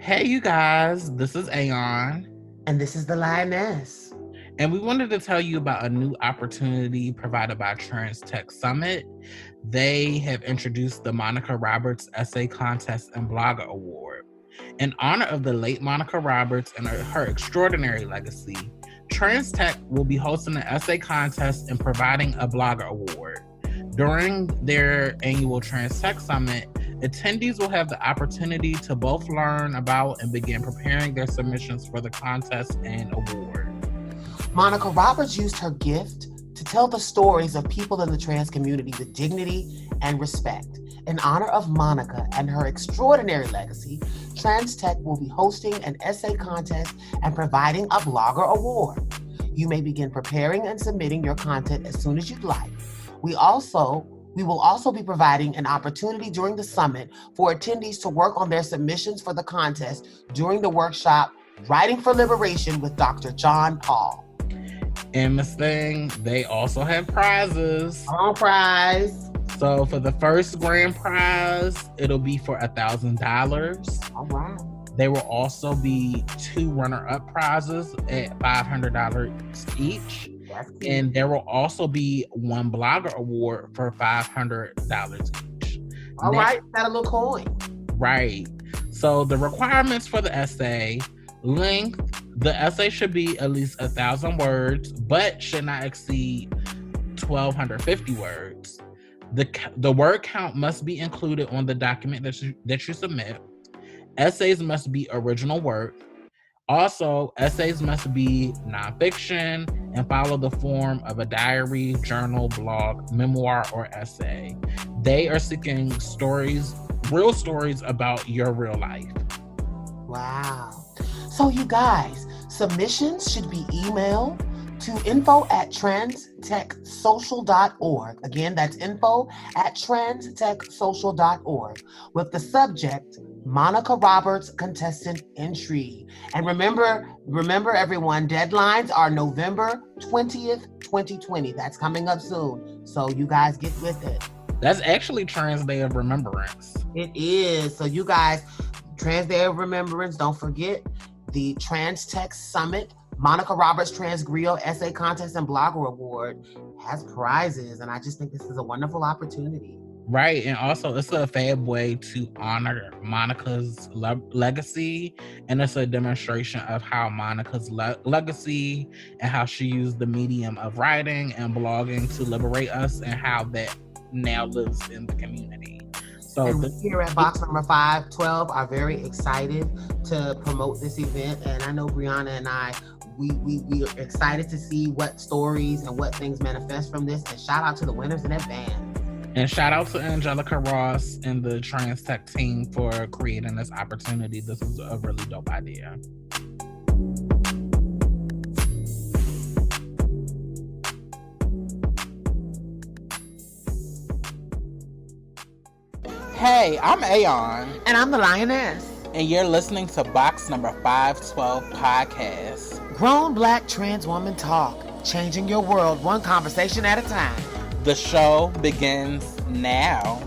Hey, you guys, this is Aeon, And this is the Lioness. and we wanted to tell you about a new opportunity provided by Trans Tech Summit. They have introduced the Monica Roberts Essay Contest and Blogger Award. In honor of the late Monica Roberts and her extraordinary legacy, Trans Tech will be hosting an essay contest and providing a Blogger Award. During their annual Trans Tech Summit, attendees will have the opportunity to both learn about and begin preparing their submissions for the contest and award. Monica Roberts used her gift to tell the stories of people in the trans community with dignity and respect. In honor of Monica and her extraordinary legacy, Trans Tech will be hosting an essay contest and providing a Blogger Award. You may begin preparing and submitting your content as soon as you'd like. We will also be providing an opportunity during the summit for attendees to work on their submissions for the contest during the workshop Writing for Liberation with Dr. John Paul. And Miss Thing, they also have prizes. All prize. So for the first grand prize, it'll be for $1,000. Oh, wow. There will also be 2 runner-up prizes at $500 each. And there will also be 1 Blogger Award for $500 each. All right, got a little coin. Right. So the requirements for the essay: length. The essay should be at least 1,000 words, but should not exceed 1,250 words. The word count must be included on the document that you submit. Essays must be original work. Also, essays must be nonfiction and follow the form of a diary, journal, blog, memoir, or essay. They are seeking real stories about your real life. Wow. So you guys, submissions should be emailed to info@transtechsocial.org. Again, that's info@transtechsocial.org with the subject Monica Roberts contestant entry. And remember everyone, deadlines are November 20th, 2020. That's coming up soon. So you guys get with it. That's actually Trans Day of Remembrance. It is. So you guys, Trans Day of Remembrance, don't forget the Trans Tech Summit Monica Roberts Trans Griot Essay Contest and Blogger Award has prizes. And I just think this is a wonderful opportunity. Right, and also it's a fab way to honor Monica's legacy, and it's a demonstration of how Monica's legacy and how she used the medium of writing and blogging to liberate us, and how that now lives in the community. So we here at box number 512 are very excited to promote this event, and I know Brianna and I, we are excited to see what stories and what things manifest from this, and shout out to the winners in advance. And shout out to Angelica Ross and the Trans Tech team for creating this opportunity. This is a really dope idea. Hey, I'm Aeon. And I'm the Lioness. And you're listening to box number 512 podcast. Grown Black trans woman talk, changing your world one conversation at a time. The show begins now.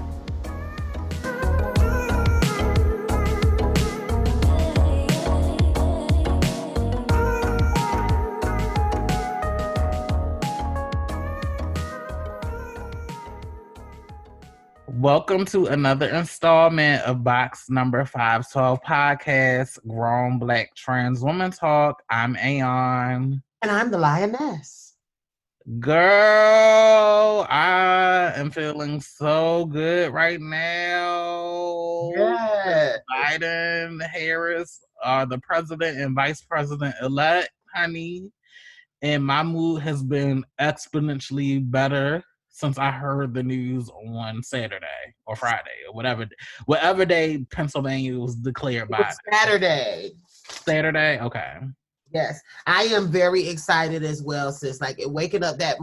Welcome to another installment of box number 512 podcast, Grown Black Trans Woman Talk. I'm Aeon. And I'm the Lioness. Girl, I am feeling so good right now. Yeah. Biden, Harris are the president and vice president-elect, honey. And my mood has been exponentially better since I heard the news on Saturday or Friday or whatever day Pennsylvania was declared by. Saturday. Okay. Yes, I am very excited as well, sis. Like waking up I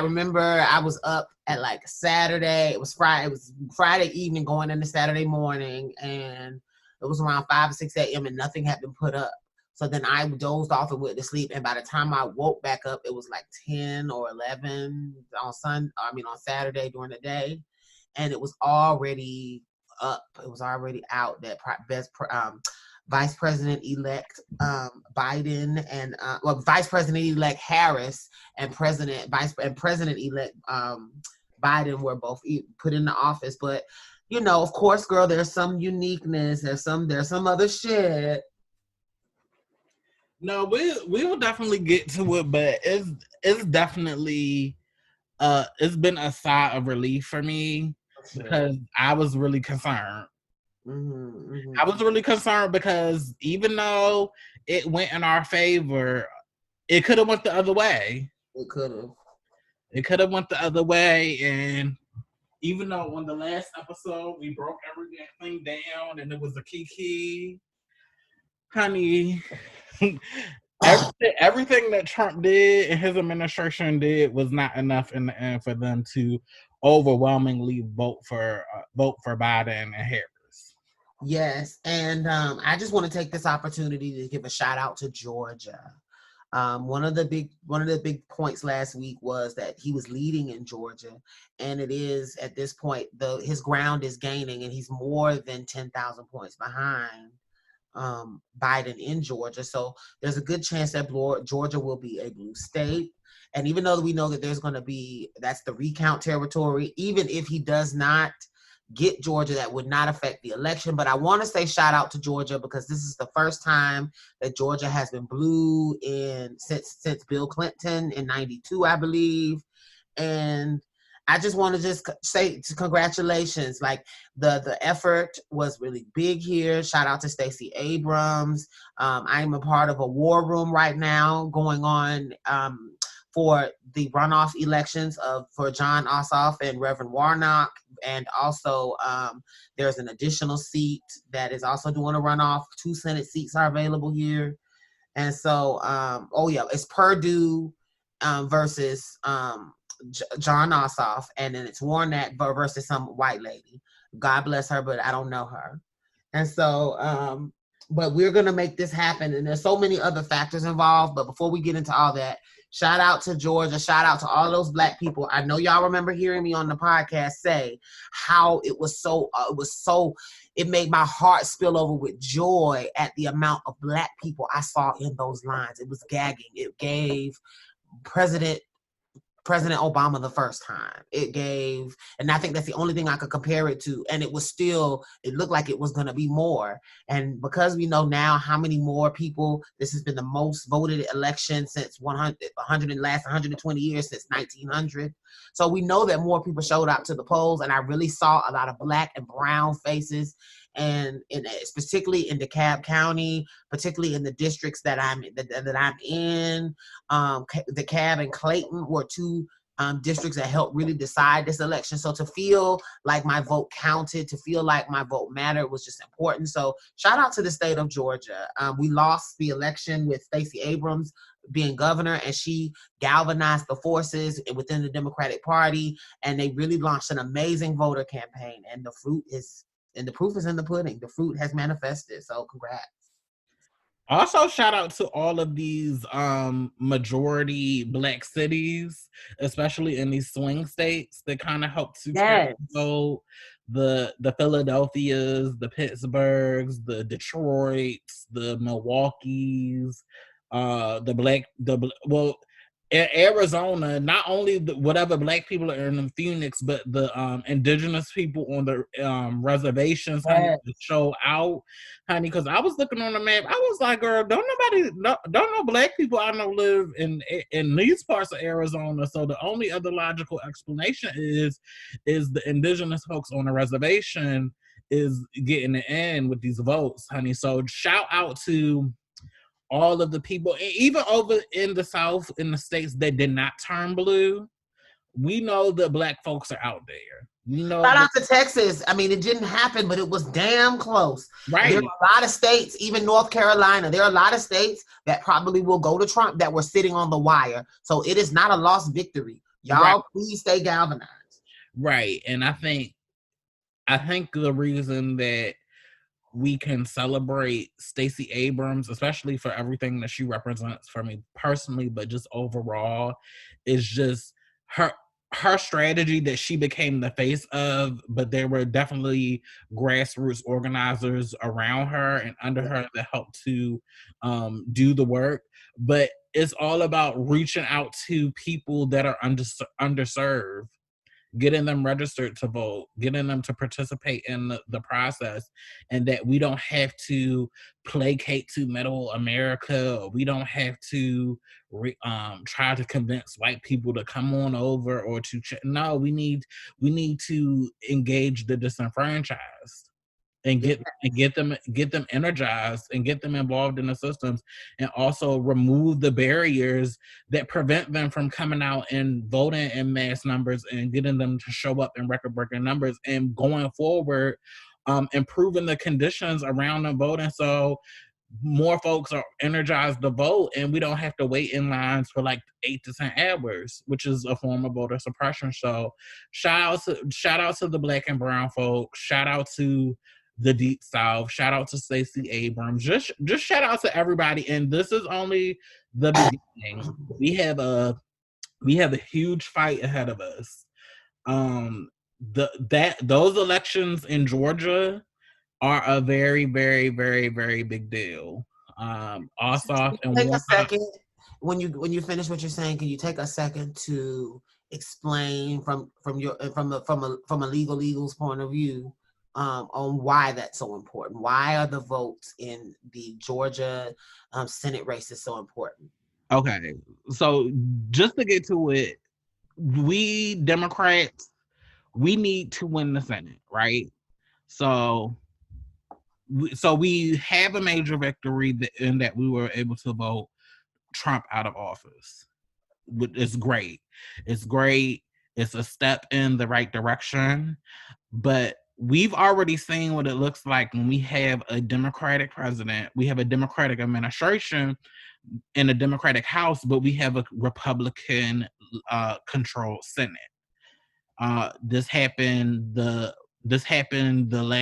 remember I was up at like Saturday. It was Friday evening going into Saturday morning, and it was around 5 or 6 a.m. and nothing had been put up. So then I dozed off and went to sleep. And by the time I woke back up, it was like 10 or 11 on Saturday during the day. And it was already up. It was already out that Vice President-elect Biden and Vice President-elect Harris and President-elect Biden were both put into office. But of course, girl, there's some uniqueness. There's some other shit. No, we will definitely get to it, but it's definitely it's been a sigh of relief for me because I was really concerned. I was really concerned because even though it went in our favor, it could have went the other way. It could have. It could have went the other way, and even though on the last episode we broke everything down and it was a kiki, honey, everything that Trump did and his administration did was not enough in the end for them to overwhelmingly vote for Biden and Harris. Yes, and I just want to take this opportunity to give a shout out to Georgia. One of the big points last week was that he was leading in Georgia, and it is at this point his ground is gaining, and he's more than 10,000 points behind Biden in Georgia. So there's a good chance that Georgia will be a blue state. And even though we know that that's the recount territory, even if he does not get Georgia, that would not affect the election. But I want to say shout out to Georgia because this is the first time that Georgia has been blue since Bill Clinton in 92, I believe. And I just want to just say congratulations. Like the effort was really big here. Shout out to Stacey Abrams. I'm a part of a war room right now going on for the runoff elections for John Ossoff and Reverend Warnock. And also there's an additional seat that is also doing a runoff. 2 Senate seats are available here. And so, it's Perdue versus John Ossoff, and then it's Warnock versus some white lady. God bless her, but I don't know her. And so, but we're going to make this happen. And there's so many other factors involved. But before we get into all that, shout out to Georgia. Shout out to all those Black people. I know y'all remember hearing me on the podcast say how it made my heart spill over with joy at the amount of Black people I saw in those lines. It was gagging. It gave President Obama the first time. And I think that's the only thing I could compare it to. And it looked like it was going to be more. And because we know now how many more people, this has been the most voted election since 120 years, since 1900. So we know that more people showed up to the polls, and I really saw a lot of Black and brown faces. And particularly in DeKalb County, particularly in the districts that I'm in, DeKalb and Clayton were 2 districts that helped really decide this election. So to feel like my vote counted, to feel like my vote mattered was just important. So shout out to the state of Georgia. We lost the election with Stacey Abrams being governor, and she galvanized the forces within the Democratic Party, and they really launched an amazing voter campaign. And the proof is in the pudding. The fruit has manifested. So congrats. Also, shout out to all of these majority Black cities, especially in these swing states that kind of help to vote. The Philadelphias, the Pittsburghs, the Detroits, the Milwaukees, in Arizona, not only whatever Black people are in Phoenix, but the indigenous people on the reservations, honey, to show out, honey. Because I was looking on the map, I was like, girl, don't no Black people I know live in these parts of Arizona. So the only other logical explanation is the indigenous folks on the reservation is getting it in with these votes, honey. So shout out to all of the people, even over in the South, in the states that did not turn blue. We know that Black folks are out there. Shout out to Texas. I mean, it didn't happen, but it was damn close. Right. There are a lot of states, even North Carolina, there are a lot of states that probably will go to Trump that were sitting on the wire. So it is not a lost victory. Y'all, please stay galvanized. Right. And I think the reason that we can celebrate Stacey Abrams, especially for everything that she represents for me personally, but just overall, is just her strategy that she became the face of, but there were definitely grassroots organizers around her and under her that helped to do the work. But it's all about reaching out to people that are underserved, getting them registered to vote, getting them to participate in the process, and that we don't have to placate to middle America, or we don't have to try to convince white people to come on over or to no, we need to engage the disenfranchised and get them energized and get them involved in the systems, and also remove the barriers that prevent them from coming out and voting in mass numbers and getting them to show up in record-breaking numbers and going forward, improving the conditions around them voting so more folks are energized to vote and we don't have to wait in lines for like 8 to 10 hours, which is a form of voter suppression. So shout out to the Black and brown folks, shout out to the Deep South, shout out to Stacey Abrams, just shout out to everybody. And this is only the beginning. We have a huge fight ahead of us. Those elections in Georgia are a very, very, very, very big deal. Ossoff and take a Warnock. second when you finish what you're saying. Can you take a second to explain from a legal's point of view on why that's so important? Why are the votes in the Georgia Senate races so important? Okay, so just to get to it, we Democrats, we need to win the Senate, right? So we have a major victory in that we were able to vote Trump out of office. It's great. It's great. It's a step in the right direction. But we've already seen what it looks like when we have a Democratic president, we have a Democratic administration in a Democratic House, but we have a Republican controlled Senate. This happened this happened during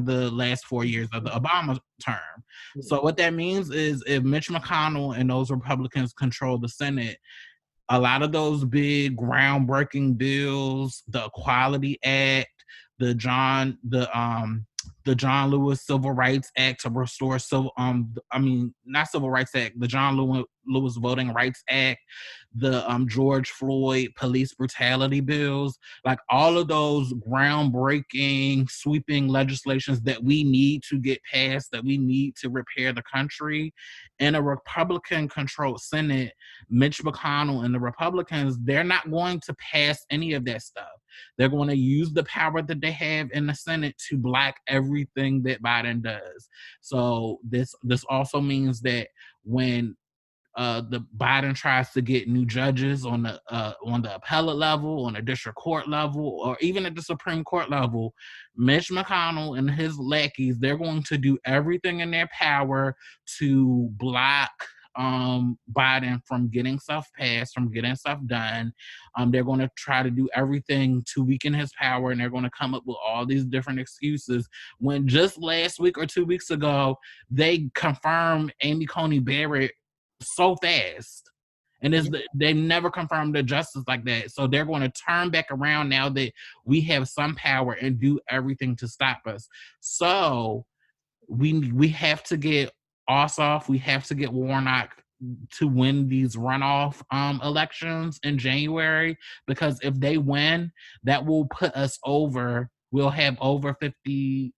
the last 4 years of the Obama term. So what that means is if Mitch McConnell and those Republicans control the Senate, a lot of those big groundbreaking bills, the Equality Act, the John Lewis Civil Rights Act to restore not Civil Rights Act, the John Lewis Voting Rights Act, the George Floyd police brutality bills, like all of those groundbreaking, sweeping legislations that we need to get passed, that we need to repair the country. In a Republican-controlled Senate, Mitch McConnell and the Republicans, they're not going to pass any of that stuff. They're going to use the power that they have in the Senate to block everything that Biden does. So this also means that when the Biden tries to get new judges on the appellate level, on the district court level, or even at the Supreme Court level, Mitch McConnell and his lackeys, they're going to do everything in their power to block Biden from getting stuff passed, from getting stuff done. They're going to try to do everything to weaken his power, and they're going to come up with all these different excuses. When just last week or 2 weeks ago, they confirmed Amy Coney Barrett so fast, and they never confirmed the justice like that. So they're going to turn back around now that we have some power and do everything to stop us. So we have to get Ossoff, we have to get Warnock to win these runoff elections in January, because if they win, that will put us over. We'll have over 50,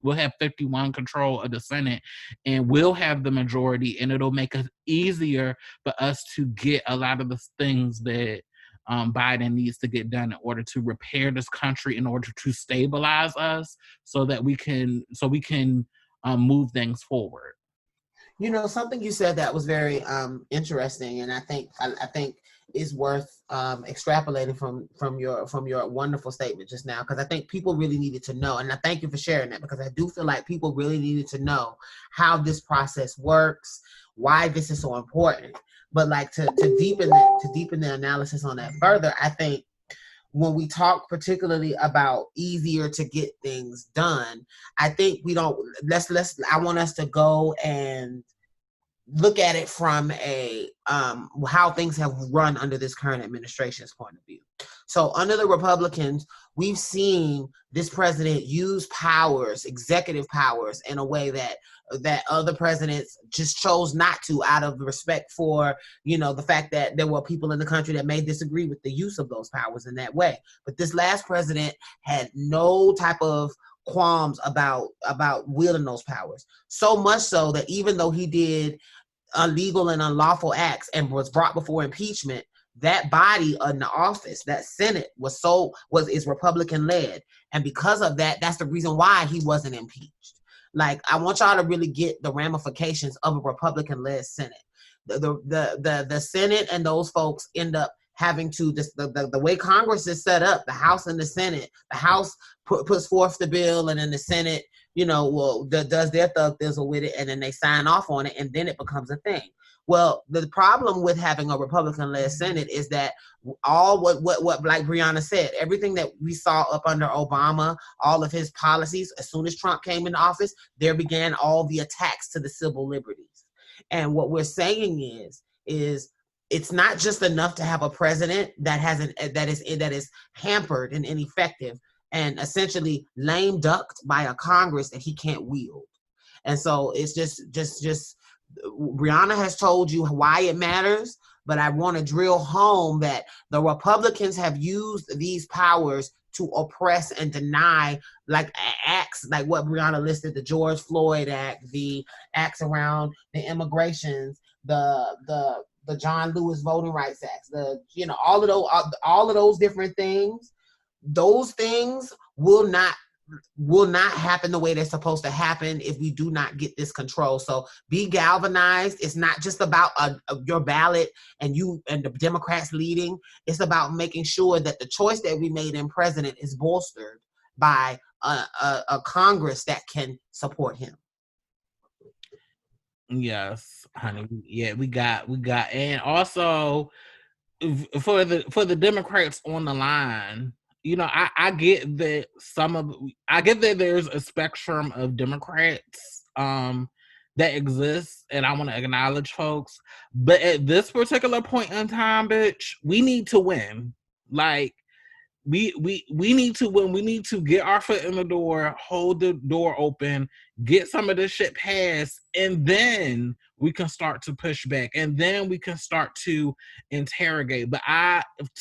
we'll have 51 control of the Senate, and we'll have the majority, and it'll make it easier for us to get a lot of the things that Biden needs to get done in order to repair this country, in order to stabilize us, so that we can move things forward. You know, something you said that was very interesting, and I think is worth extrapolating from your wonderful statement just now, because I think people really needed to know, and I thank you for sharing that, because I do feel like people really needed to know how this process works, why this is so important. But like to deepen the analysis on that further, I think when we talk particularly about easier to get things done, I think we don't, I want us to go and look at it from a how things have run under this current administration's point of view. So under the Republicans, we've seen this president use powers, executive powers, in a way that other presidents just chose not to, out of respect for, the fact that there were people in the country that may disagree with the use of those powers in that way. But this last president had no type of qualms about wielding those powers. So much so that even though he did illegal and unlawful acts and was brought before impeachment, that body in the office, that Senate, is Republican led, and because of that, that's the reason why he wasn't impeached. Like, I want y'all to really get the ramifications of a Republican led Senate. The Senate and those folks end up having to, the way Congress is set up, the House and the Senate, the House puts forth the bill, and then the Senate, does their thug thizzle with it, and then they sign off on it, and then it becomes a thing. Well, the problem with having a Republican-led Senate is that all what like Brianna said, everything that we saw up under Obama, all of his policies, as soon as Trump came into office, there began all the attacks to the civil liberties. And what we're saying is it's not just enough to have a president that is hampered and ineffective and essentially lame ducked by a Congress that he can't wield. And so it's just Brianna has told you why it matters, but I want to drill home that the Republicans have used these powers to oppress and deny, like acts like what Brianna listed, the George Floyd Act, the acts around the immigrations, the John Lewis Voting Rights Acts, all of those different things. Those things will not happen the way they're supposed to happen if we do not get this control. So be galvanized. It's not just about your ballot and the Democrats leading. It's about making sure that the choice that we made in president is bolstered by a Congress that can support him. Yes, honey. Yeah, we got, and also for the Democrats on the line, I get that there's a spectrum of Democrats that exists, and I want to acknowledge folks, but at this particular point in time, bitch, we need to win. Like, we need to win. We need to get our foot in the door, hold the door open, get some of this shit passed, and then we can start to push back, and then we can start to interrogate. But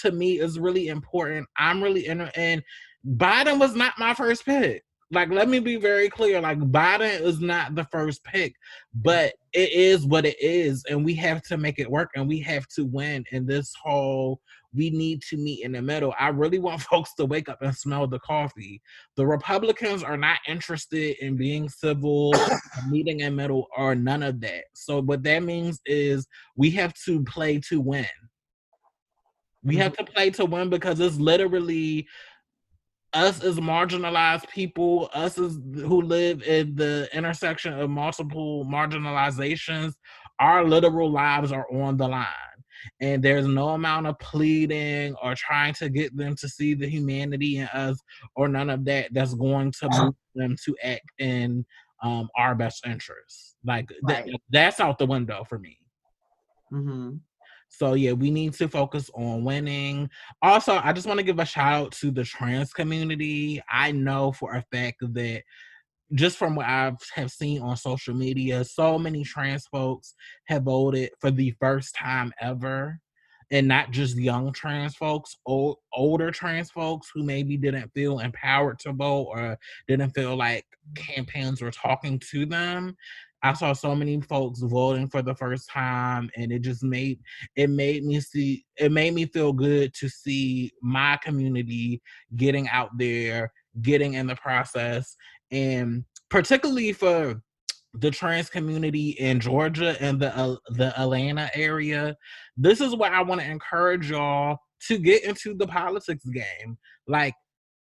to me, it's really important. I'm really and Biden was not my first pick. Like, let me be very clear. Like, Biden is not the first pick, but it is what it is, and we have to make it work, and we have to win in this whole. We need to meet in the middle. I really want folks to wake up and smell the coffee. The Republicans are not interested in being civil, meeting in the middle, or none of that. So what that means is we have to play to win. We have to play to win, because it's literally us as marginalized people, us as who live in the intersection of multiple marginalizations. Our literal lives are on the line. And there's no amount of pleading or trying to get them to see the humanity in us or none of that that's going to move them to act in our best interests. Like, right. That's out the window for me. Mm-hmm. So yeah, we need to focus on winning. Also, I just want to give a shout out to the trans community. I know for a fact that just from what I have seen on social media, so many trans folks have voted for the first time ever. And not just young trans folks, older trans folks who maybe didn't feel empowered to vote or didn't feel like campaigns were talking to them. I saw so many folks voting for the first time, and it made me feel good to see my community getting out there, getting in the process, and particularly for the trans community in Georgia and the Atlanta area. This is where I want to encourage y'all to get into the politics game. Like,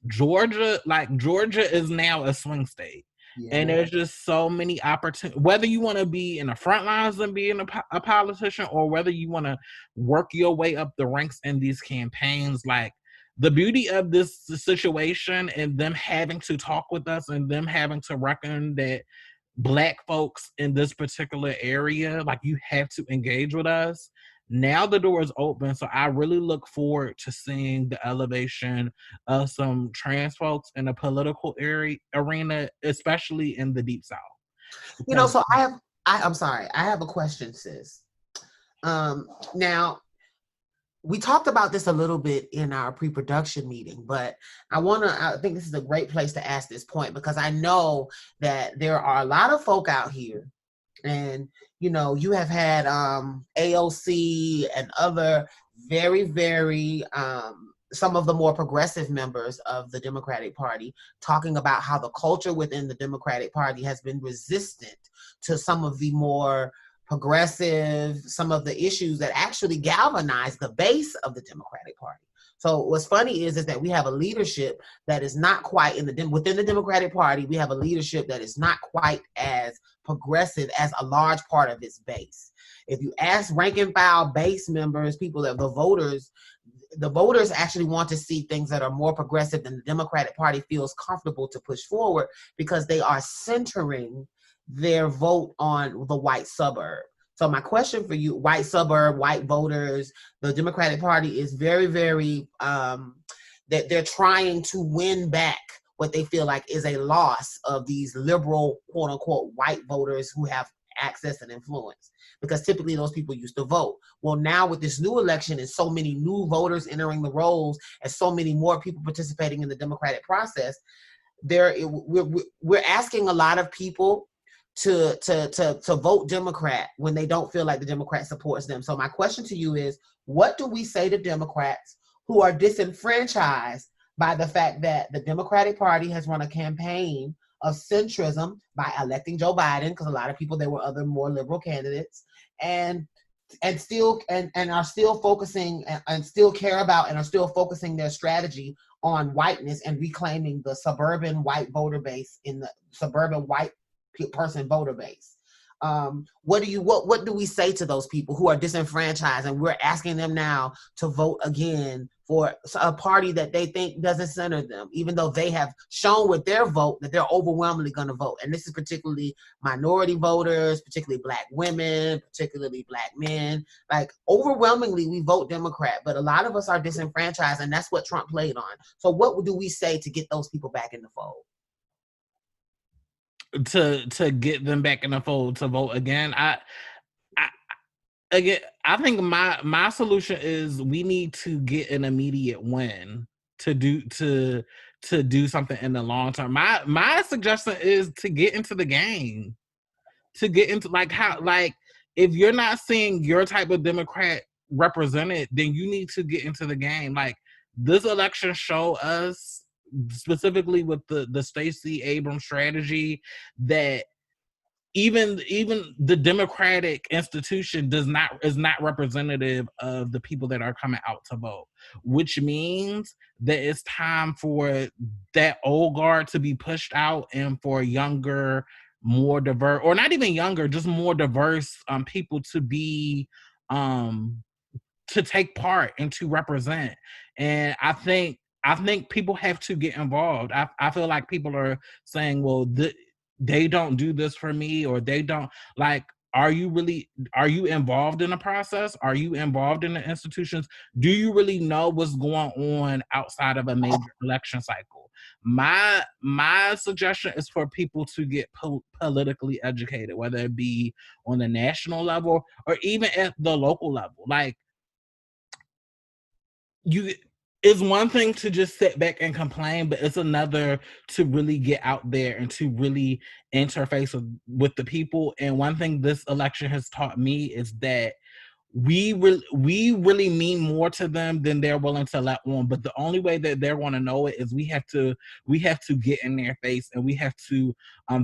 Georgia is now a swing state. Yeah. And there's just so many opportunities, whether you want to be in the front lines and being a politician, or whether you want to work your way up the ranks in these campaigns. Like, the beauty of this situation and them having to talk with us and them having to reckon that Black folks in this particular area, like you have to engage with us. Now the door is open, so I really look forward to seeing the elevation of some trans folks in the political arena, especially in the Deep South. You know, Because so I'm sorry, I have a question, sis. Now, we talked about this a little bit in our pre-production meeting, but I think this is a great place to ask this point, because I know that there are a lot of folk out here, and you have had AOC and other very, very some of the more progressive members of the Democratic Party talking about how the culture within the Democratic Party has been resistant to some of the more progressive, some of the issues that actually galvanize the base of the Democratic Party. So what's funny is that we have a leadership that is not quite within the Democratic Party. We have a leadership that is not quite as progressive as a large part of its base. If you ask rank and file base members, people that the voters actually want to see things that are more progressive than the Democratic Party feels comfortable to push forward, because they are centering their vote on the white suburb. So my question for you, white suburb, white voters, the Democratic Party is very, very, that they're trying to win back what they feel like is a loss of these liberal, quote unquote, white voters who have access and influence, because typically those people used to vote. Well, now with this new election and so many new voters entering the rolls and so many more people participating in the democratic process, we're asking a lot of people to vote Democrat when they don't feel like the Democrat supports them. So my question to you is, what do we say to Democrats who are disenfranchised by the fact that the Democratic Party has run a campaign of centrism by electing Joe Biden, because a lot of people, there were other more liberal candidates, and are still focusing and still care about and are still focusing their strategy on whiteness and reclaiming the suburban white voter base in the suburban white person voter base. What do we say to those people who are disenfranchised, and we're asking them now to vote again for a party that they think doesn't center them, even though they have shown with their vote that they're overwhelmingly going to vote? And this is particularly minority voters, particularly Black women, particularly Black men. Like, overwhelmingly we vote Democrat, but a lot of us are disenfranchised, and that's what Trump played on. So what do we say to get those people back in the fold? To get them back in the fold to vote again, I think my solution is we need to get an immediate win to do something in the long term. My suggestion is to get into the game, to get into if you're not seeing your type of Democrat represented, then you need to get into the game. Like, this election show us, specifically with the Stacey Abrams strategy, that even the Democratic institution is not representative of the people that are coming out to vote, which means that it's time for that old guard to be pushed out and for younger, more diverse, or not even younger, just more diverse people to be to take part and to represent. And I think people have to get involved. I feel like people are saying, well, they don't do this for me, or they don't, like, are you involved in the process? Are you involved in the institutions? Do you really know what's going on outside of a major election cycle? My suggestion is for people to get politically educated, whether it be on the national level or even at the local level. Like, it's one thing to just sit back and complain, but it's another to really get out there and to really interface with the people. And one thing this election has taught me is that we really mean more to them than they're willing to let on. But the only way that they're going to know it is we have to get in their face, and we have to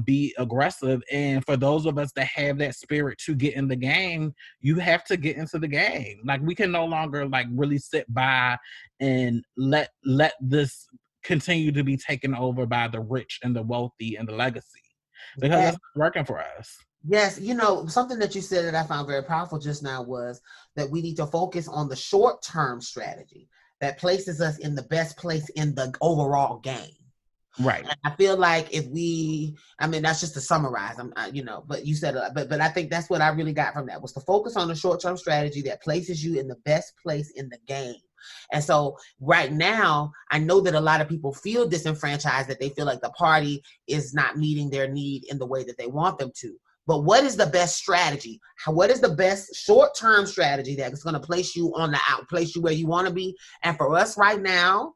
be aggressive. And for those of us that have that spirit to get in the game, you have to get into the game. Like, we can no longer really sit by and let this continue to be taken over by the rich and the wealthy and the legacy, because that's not working for us. Yes, something that you said that I found very powerful just now was that we need to focus on the short-term strategy that places us in the best place in the overall game. Right. And I feel like that's just to summarize. But you said, but I think that's what I really got from that was to focus on a short-term strategy that places you in the best place in the game. And so right now, I know that a lot of people feel disenfranchised, that they feel like the party is not meeting their need in the way that they want them to. But what is the best strategy? What is the best short-term strategy that's going to place you where you want to be? And for us right now,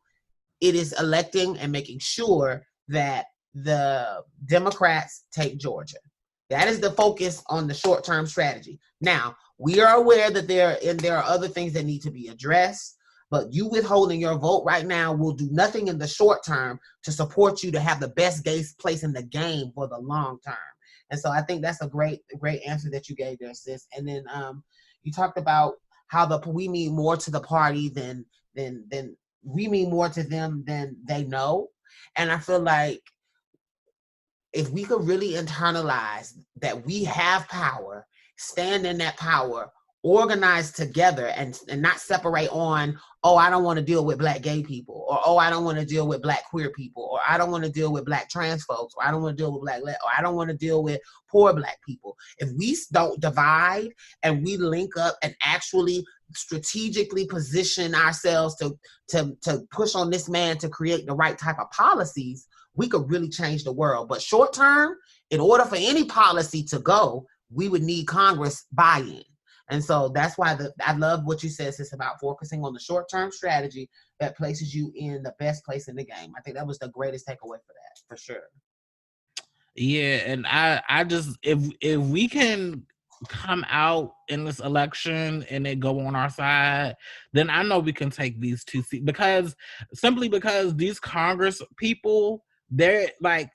it is electing and making sure that the Democrats take Georgia. That is the focus on the short-term strategy. Now, we are aware that there are other things that need to be addressed, but you withholding your vote right now will do nothing in the short term to support you to have the best place in the game for the long term. And so I think that's a great answer that you gave there, sis. And then you talked about how we mean more to the party than we mean more to them than they know. And I feel like if we could really internalize that we have power, stand in that power, organize together and not separate on, oh, I don't want to deal with Black gay people, or oh, I don't want to deal with Black queer people, or I don't want to deal with Black trans folks, or I don't want to deal with or I don't want to deal with poor Black people. If we don't divide and we link up and actually strategically position ourselves to push on this man to create the right type of policies, we could really change the world. But short term, in order for any policy to go, we would need Congress buy-in. And so that's why I love what you said, sis, about focusing on the short-term strategy that places you in the best place in the game. I think that was the greatest takeaway for that, for sure. Yeah, and I just if we can come out in this election and it go on our side, then I know we can take these 2 seats because these Congress people, they're like,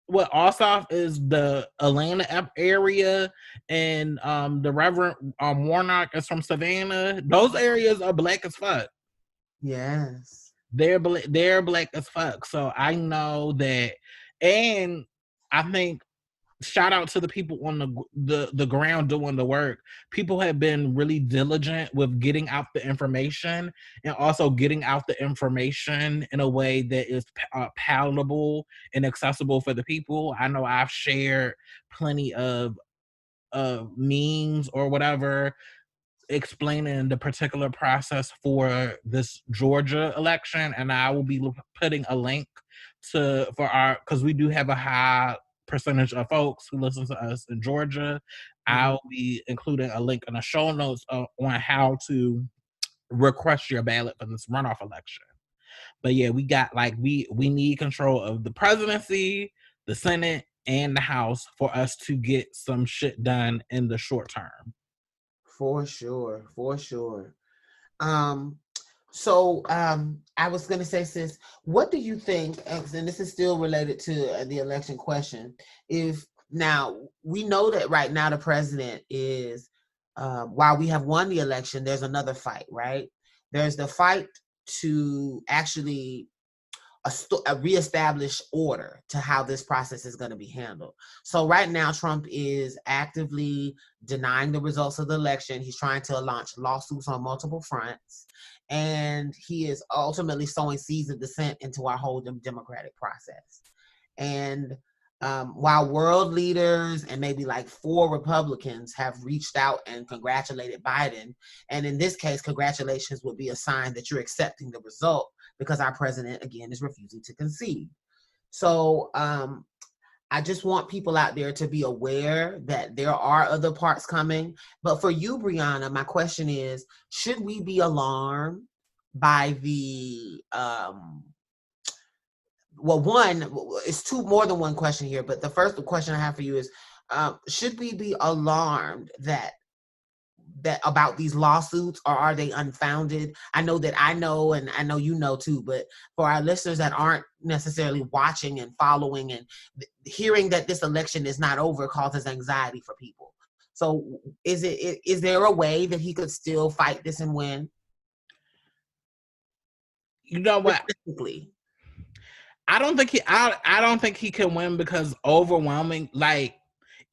what Ossoff is the Atlanta area, and the Reverend Warnock is from Savannah. Those areas are Black as fuck. Yes, they're Black as fuck. So I know that, and I think shout out to the people on the ground doing the work. People have been really diligent with getting out the information, and also getting out the information in a way that is palatable and accessible for the people. I know I've shared plenty of memes or whatever explaining the particular process for this Georgia election, and I will be putting a link because we do have a high percentage of folks who listen to us in Georgia. I'll be including a link in the show notes on how to request your ballot for this runoff election. But yeah, we got we need control of the presidency, the Senate, and the House for us to get some shit done in the short term. For sure. So I was going to say, sis, what do you think, and this is still related to the election question, if now we know that right now the president is, while we have won the election, there's another fight, right? There's the fight to actually a reestablished order to how this process is going to be handled. So right now, Trump is actively denying the results of the election. He's trying to launch lawsuits on multiple fronts, and he is ultimately sowing seeds of dissent into our whole democratic process. And while world leaders and maybe 4 Republicans have reached out and congratulated Biden, and in this case, congratulations would be a sign that you're accepting the result, because our president, again, is refusing to concede. So I just want people out there to be aware that there are other parts coming. But for you, Brianna, my question is, should we be alarmed by the one, it's more than one question here, but the first question I have for you is, should we be alarmed that about these lawsuits, or are they unfounded? I know that I know, and I know you know too, but for our listeners that aren't necessarily watching and following and hearing that this election is not over causes anxiety for people. So is there a way that he could still fight this and win? You know what? I don't think he can win, because overwhelming,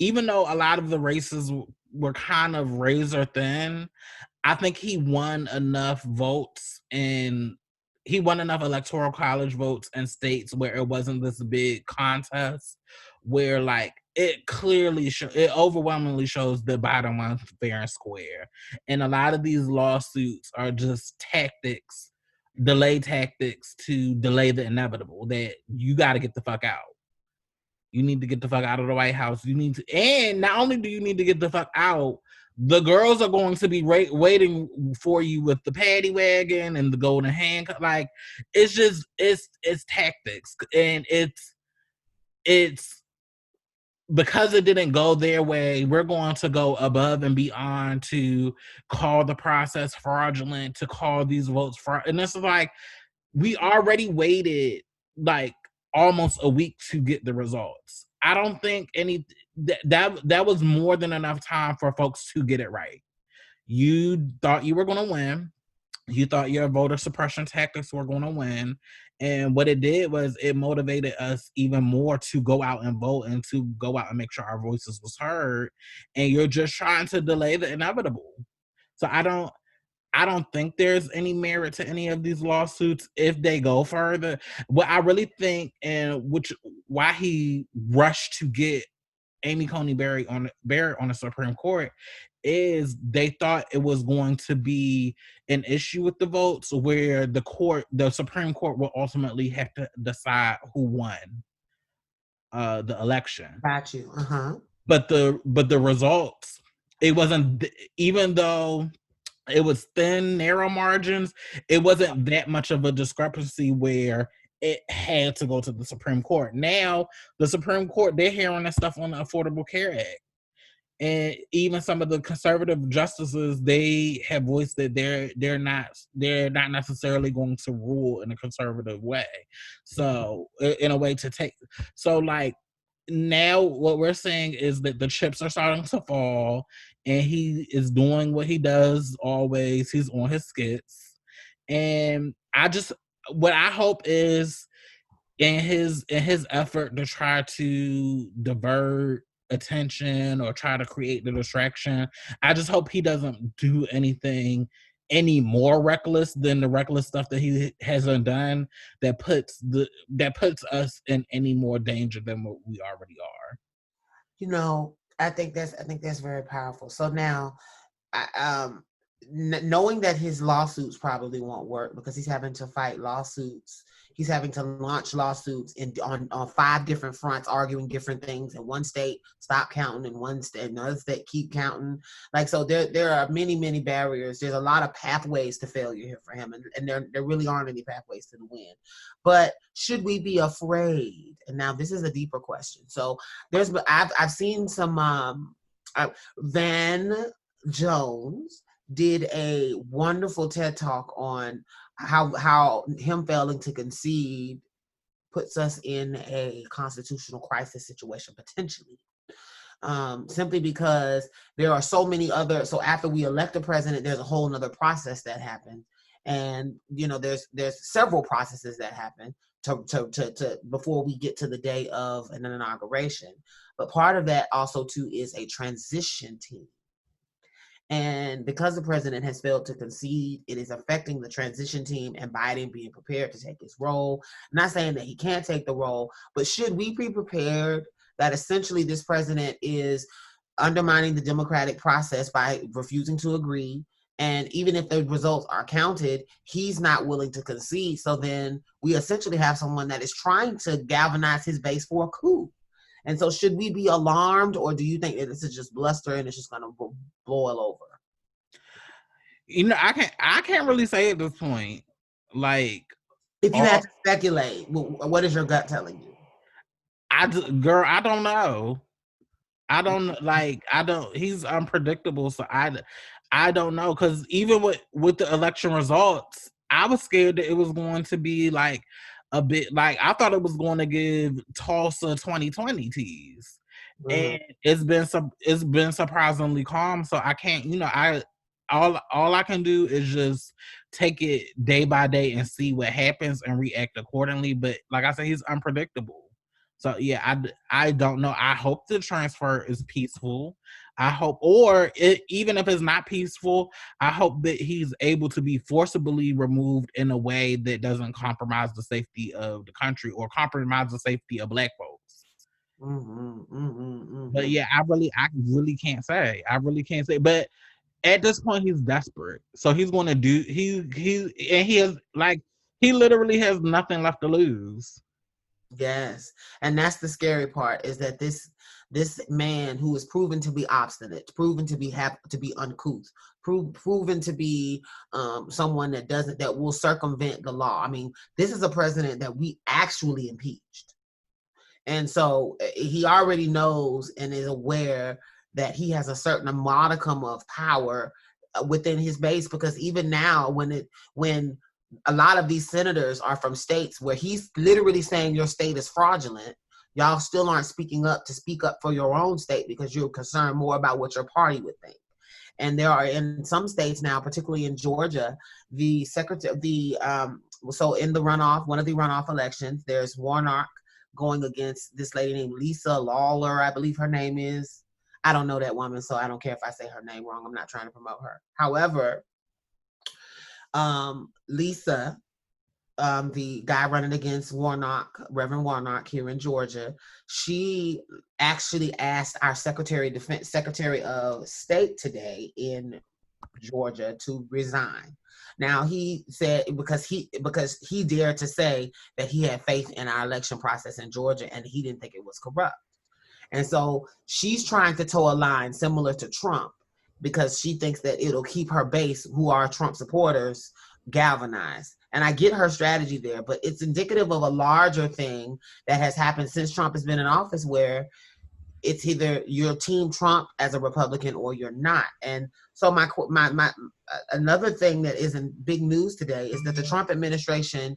even though a lot of the races were kind of razor thin, I think he won enough votes in he won enough electoral college votes in states where it wasn't this big contest, where like it clearly it overwhelmingly shows that Biden won fair and square. And a lot of these lawsuits are just delay tactics to delay the inevitable, that you got to get the fuck out. You need to get the fuck out of the White House. You need to, and not only do you need to get the fuck out, the girls are going to be waiting for you with the paddy wagon and the golden handcuff. Like, it's just, it's tactics, and it's because it didn't go their way. We're going to go above and beyond to call the process fraudulent, to call these votes fraud. And this is like, we already waited like almost a week to get the results. I don't think that was more than enough time for folks to get it right. You thought you were going to win. You thought your voter suppression tactics were going to win. And what it did was it motivated us even more to go out and vote and to go out and make sure our voices was heard. And you're just trying to delay the inevitable. So I don't think there's any merit to any of these lawsuits if they go further. What I really think, and why he rushed to get Amy Coney Barrett on the Supreme Court, is they thought it was going to be an issue with the votes where the Supreme Court will ultimately have to decide who won the election. Got you. But the results, it wasn't, even though it was thin, narrow margins, it wasn't that much of a discrepancy where it had to go to the Supreme Court. Now, the Supreme Court, they're hearing that stuff on the Affordable Care Act. And even some of the conservative justices, they have voiced that they're not necessarily going to rule in a conservative way. So in a way to take, so like, now what we're saying is that the chips are starting to fall, and he is doing what he does always. He's on his skits. And what I hope is, in his effort to try to divert attention or try to create the distraction, I just hope he doesn't do anything any more reckless than the reckless stuff that he hasn't done, that puts us in any more danger than what we already are. You know, I think that's very powerful. So now, knowing that his lawsuits probably won't work because he's having to fight lawsuits. He's having to launch lawsuits on 5 different fronts, arguing different things. In one state, stop counting. In one state, another state, keep counting. Like, so there are many, many barriers. There's a lot of pathways to failure here for him, and there really aren't any pathways to the win. But should we be afraid? And now this is a deeper question. So I've seen some Van Jones did a wonderful TED Talk on how him failing to concede puts us in a constitutional crisis situation, potentially. Simply because there are so many other, so after we elect a president, there's a whole nother process that happens. And, you know, there's several processes that happen to before we get to the day of an inauguration. But part of that also too is a transition team. And because the president has failed to concede, it is affecting the transition team and Biden being prepared to take his role. I'm not saying that he can't take the role, but should we be prepared that essentially this president is undermining the democratic process by refusing to agree? And even if the results are counted, he's not willing to concede. So then we essentially have someone that is trying to galvanize his base for a coup. And so should we be alarmed, or do you think that this is just bluster and it's just going to boil over? You know, I can't really say at this point. Like, if you had to speculate, what is your gut telling you? I don't know. He's unpredictable. So I don't know. Cause even with the election results, I was scared that it was going to be like a bit, like, I thought it was going to give Tulsa 2020 tease. And it's been surprisingly calm. So I can't, you know, all I can do is just take it day by day and see what happens and react accordingly. But like I said, he's unpredictable. So yeah, I don't know. I hope the transfer is peaceful. I hope, or even if it's not peaceful, I hope that he's able to be forcibly removed in a way that doesn't compromise the safety of the country or compromise the safety of Black folks. But yeah, I really can't say. I really can't say. But at this point, he's desperate, so he's going to do. He has like he literally has nothing left to lose. Yes, and that's the scary part, is that this man who is proven to be obstinate, proven to be uncouth, proven to be someone that will circumvent the law. I mean, this is a president that we actually impeached, and so he already knows and is aware that he has a certain modicum of power within his base, because even now, when a lot of these senators are from states where he's literally saying your state is fraudulent, y'all still aren't speaking up to speak up for your own state because you're concerned more about what your party would think. And there are, in some states now, particularly in Georgia, the secretary, so in the runoff, one of the runoff elections, there's Warnock going against this lady named Lisa Lawler, I believe her name is. I don't know that woman, so I don't care if I say her name wrong. I'm not trying to promote her. However, Lisa, the guy running against Warnock, Reverend Warnock here in Georgia, she actually asked our Secretary of State today in Georgia to resign. Now, he said because he dared to say that he had faith in our election process in Georgia and he didn't think it was corrupt. And so she's trying to toe a line similar to Trump, because she thinks that it'll keep her base, who are Trump supporters, galvanized. And I get her strategy there, but it's indicative of a larger thing that has happened since Trump has been in office, where it's either you're Team Trump as a Republican or you're not. And so my another thing that isn't big news today is that the Trump administration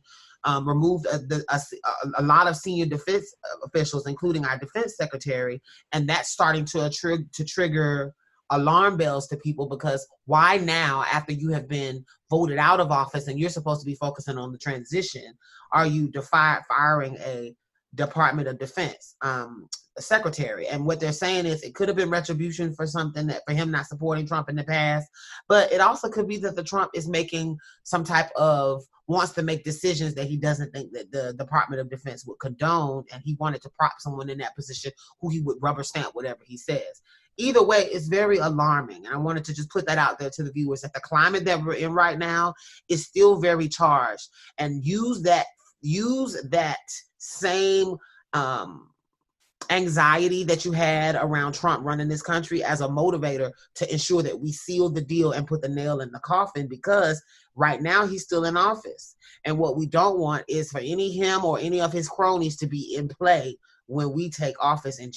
removed a lot of senior defense officials, including our defense secretary, and that's starting to trigger alarm bells to people, because why now, after you have been voted out of office and you're supposed to be focusing on the transition, are you firing a Department of Defense secretary? And what they're saying is it could have been retribution for something, that for him not supporting Trump in the past, but it also could be that the Trump is making some type of, wants to make decisions that he doesn't think that the Department of Defense would condone, and he wanted to prop someone in that position who he would rubber stamp whatever he says. Either way, it's very alarming. And I wanted to just put that out there to the viewers, that the climate that we're in right now is still very charged, and use that same anxiety that you had around Trump running this country as a motivator to ensure that we seal the deal and put the nail in the coffin, because right now he's still in office. And what we don't want is for him or any of his cronies to be in play when we take office in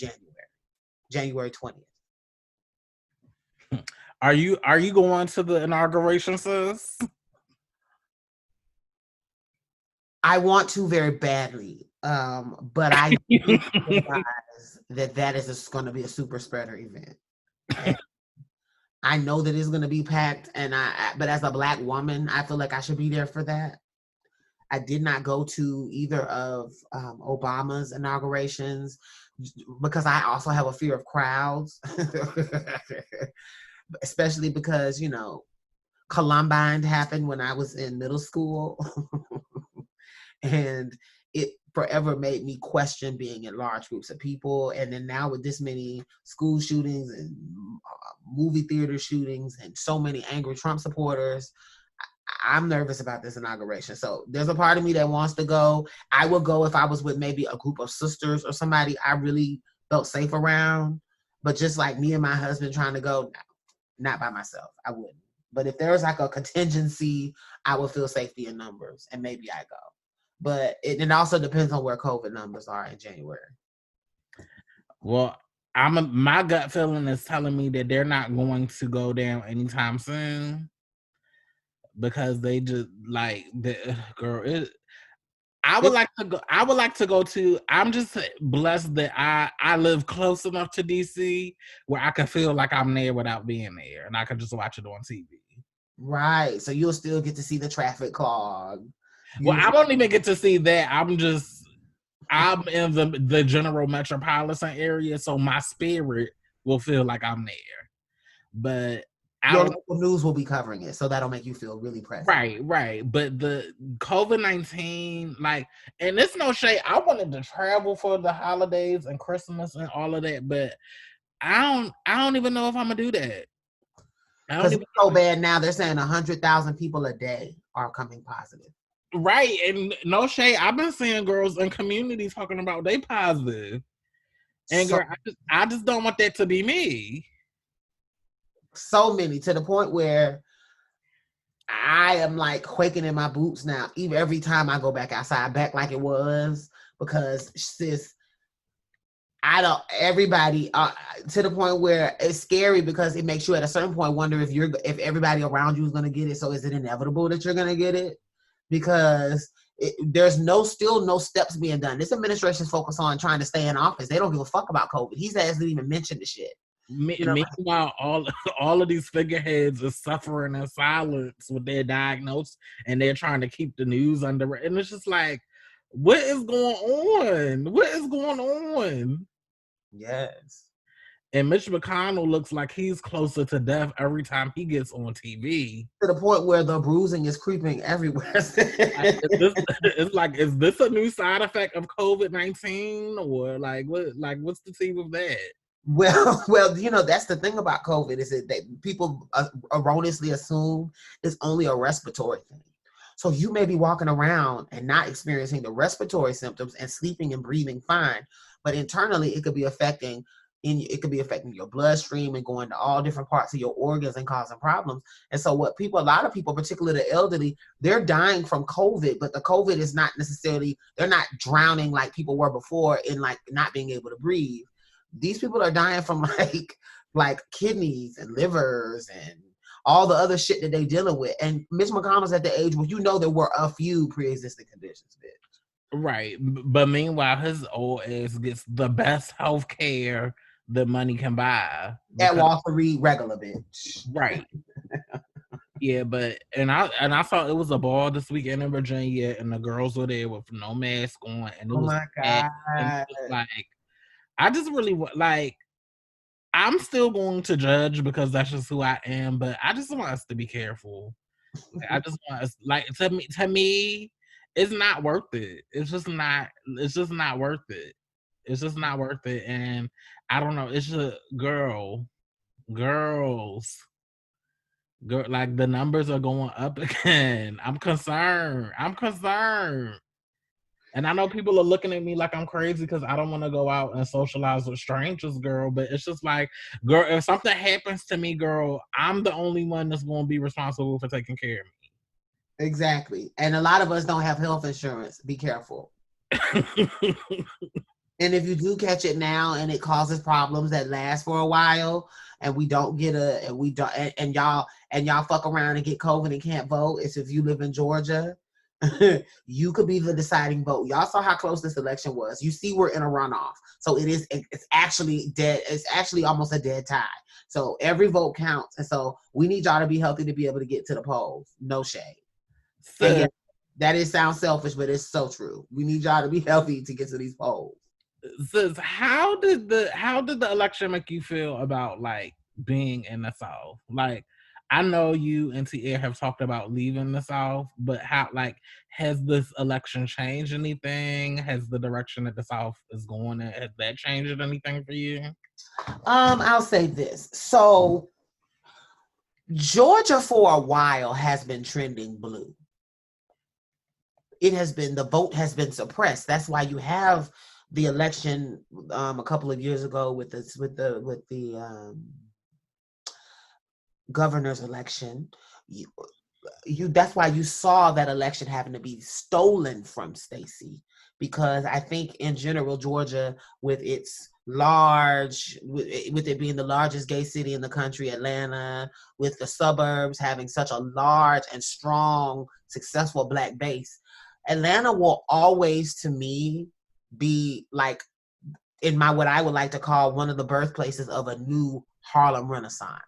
January 20th. Are you going to the inauguration, sis? I want to very badly, but I realize that is going to be a super spreader event. And I know that it's going to be packed, but as a Black woman, I feel like I should be there for that. I did not go to either of Obama's inaugurations because I also have a fear of crowds, especially because, Columbine happened when I was in middle school. And it forever made me question being in large groups of people. And then now with this many school shootings and movie theater shootings and so many angry Trump supporters, I'm nervous about this inauguration. So there's a part of me that wants to go. I would go if I was with maybe a group of sisters or somebody I really felt safe around. But just like me and my husband trying to go, no, not by myself. I wouldn't. But if there was like a contingency, I would feel safety in numbers and maybe I go. But it also depends on where COVID numbers are in January. Well, my gut feeling is telling me that they're not going to go down anytime soon, because they just like the girl. I would like to go. I would like to go to. I'm just blessed that I live close enough to DC where I can feel like I'm there without being there, and I can just watch it on TV. Right. So you'll still get to see the traffic clog. Well, I don't even get to see that. I'm in the general metropolitan area, so my spirit will feel like I'm there. But I Your don't. local news will be covering it, so that'll make you feel really present. Right. But the COVID-19, like, and it's no shade. I wanted to travel for the holidays and Christmas and all of that, but I don't even know if I'm gonna do that. I don't Because even it's so bad now. They're saying 100,000 people a day are coming positive. right. And no shade. I've been seeing girls in communities talking about they positive. And So, girl, I just don't want that to be me. so many, to the point where I am like quaking in my boots now. Even every time I go back outside, back like it was, because sis, I don't. Everybody to the point where it's scary because it makes you at a certain point wonder if everybody around you is going to get it. So is it inevitable that you're going to get it? Because there's still no steps being done. This administration's focused on trying to stay in office. They don't give a fuck about COVID. He hasn't even mentioned the shit. You know, Meanwhile, all of these figureheads are suffering in silence with their diagnosis, and they're trying to keep the news under. And it's just like, what is going on? What is going on? yes. And Mitch McConnell looks like he's closer to death every time he gets on TV. To the point where the bruising is creeping everywhere. It's like, is this a new side effect of COVID-19, or like what? Like, what's the tea with that? Well, you know, that's the thing about COVID is that people erroneously assume it's only a respiratory thing. So you may be walking around and not experiencing the respiratory symptoms and sleeping and breathing fine, but internally it could be affecting your bloodstream and going to all different parts of your organs and causing problems. And so a lot of people, particularly the elderly, they're dying from COVID, but the COVID is not necessarily, they're not drowning like people were before in like not being able to breathe. These people are dying from like kidneys and livers and all the other shit that they dealing with. And Mitch McConnell's at the age where there were a few pre-existing conditions, bitch. Right. But meanwhile, his old ass gets the best health care that money can buy. At Walter Reed regular, bitch. Right. Yeah, but and I saw it was a ball this weekend in Virginia, and the girls were there with no mask on, and it Oh was my bad. And God. it was like, I just really like. I'm still going to judge because that's just who I am, but I just want us to be careful. Like, I just want us, like, to me, it's not worth it. It's just not worth it. It's just not worth it. And I don't know. It's just girls, like the numbers are going up again. I'm concerned. And I know people are looking at me like I'm crazy because I don't want to go out and socialize with strangers, girl. But it's just like, girl, if something happens to me, girl, I'm the only one that's going to be responsible for taking care of me. Exactly. And a lot of us don't have health insurance. Be careful. And if you do catch it now and it causes problems that last for a while, and we don't get and y'all fuck around and get COVID and can't vote, it's if you live in Georgia, you could be the deciding vote. Y'all saw how close this election was. You see we're in a runoff. So it's actually dead. It's actually almost a dead tie. So every vote counts. And so we need y'all to be healthy to be able to get to the polls. No shade. And yeah, that sounds selfish, but it's so true. We need y'all to be healthy to get to these polls. Sis, how did the election make you feel about like being in the South? Like, I know you and Tia have talked about leaving the South, but how, like, has this election changed anything? Has the direction that the South is going in, has that changed anything for you? I'll say this. So Georgia for a while has been trending blue. The vote has been suppressed. That's why you have the election a couple of years ago with the governor's election. That's why you saw that election having to be stolen from Stacey, because I think in general Georgia, with it being the largest gay city in the country, Atlanta, with the suburbs having such a large and strong, successful Black base, Atlanta will always, to me, be like in what I would like to call one of the birthplaces of a new Harlem Renaissance.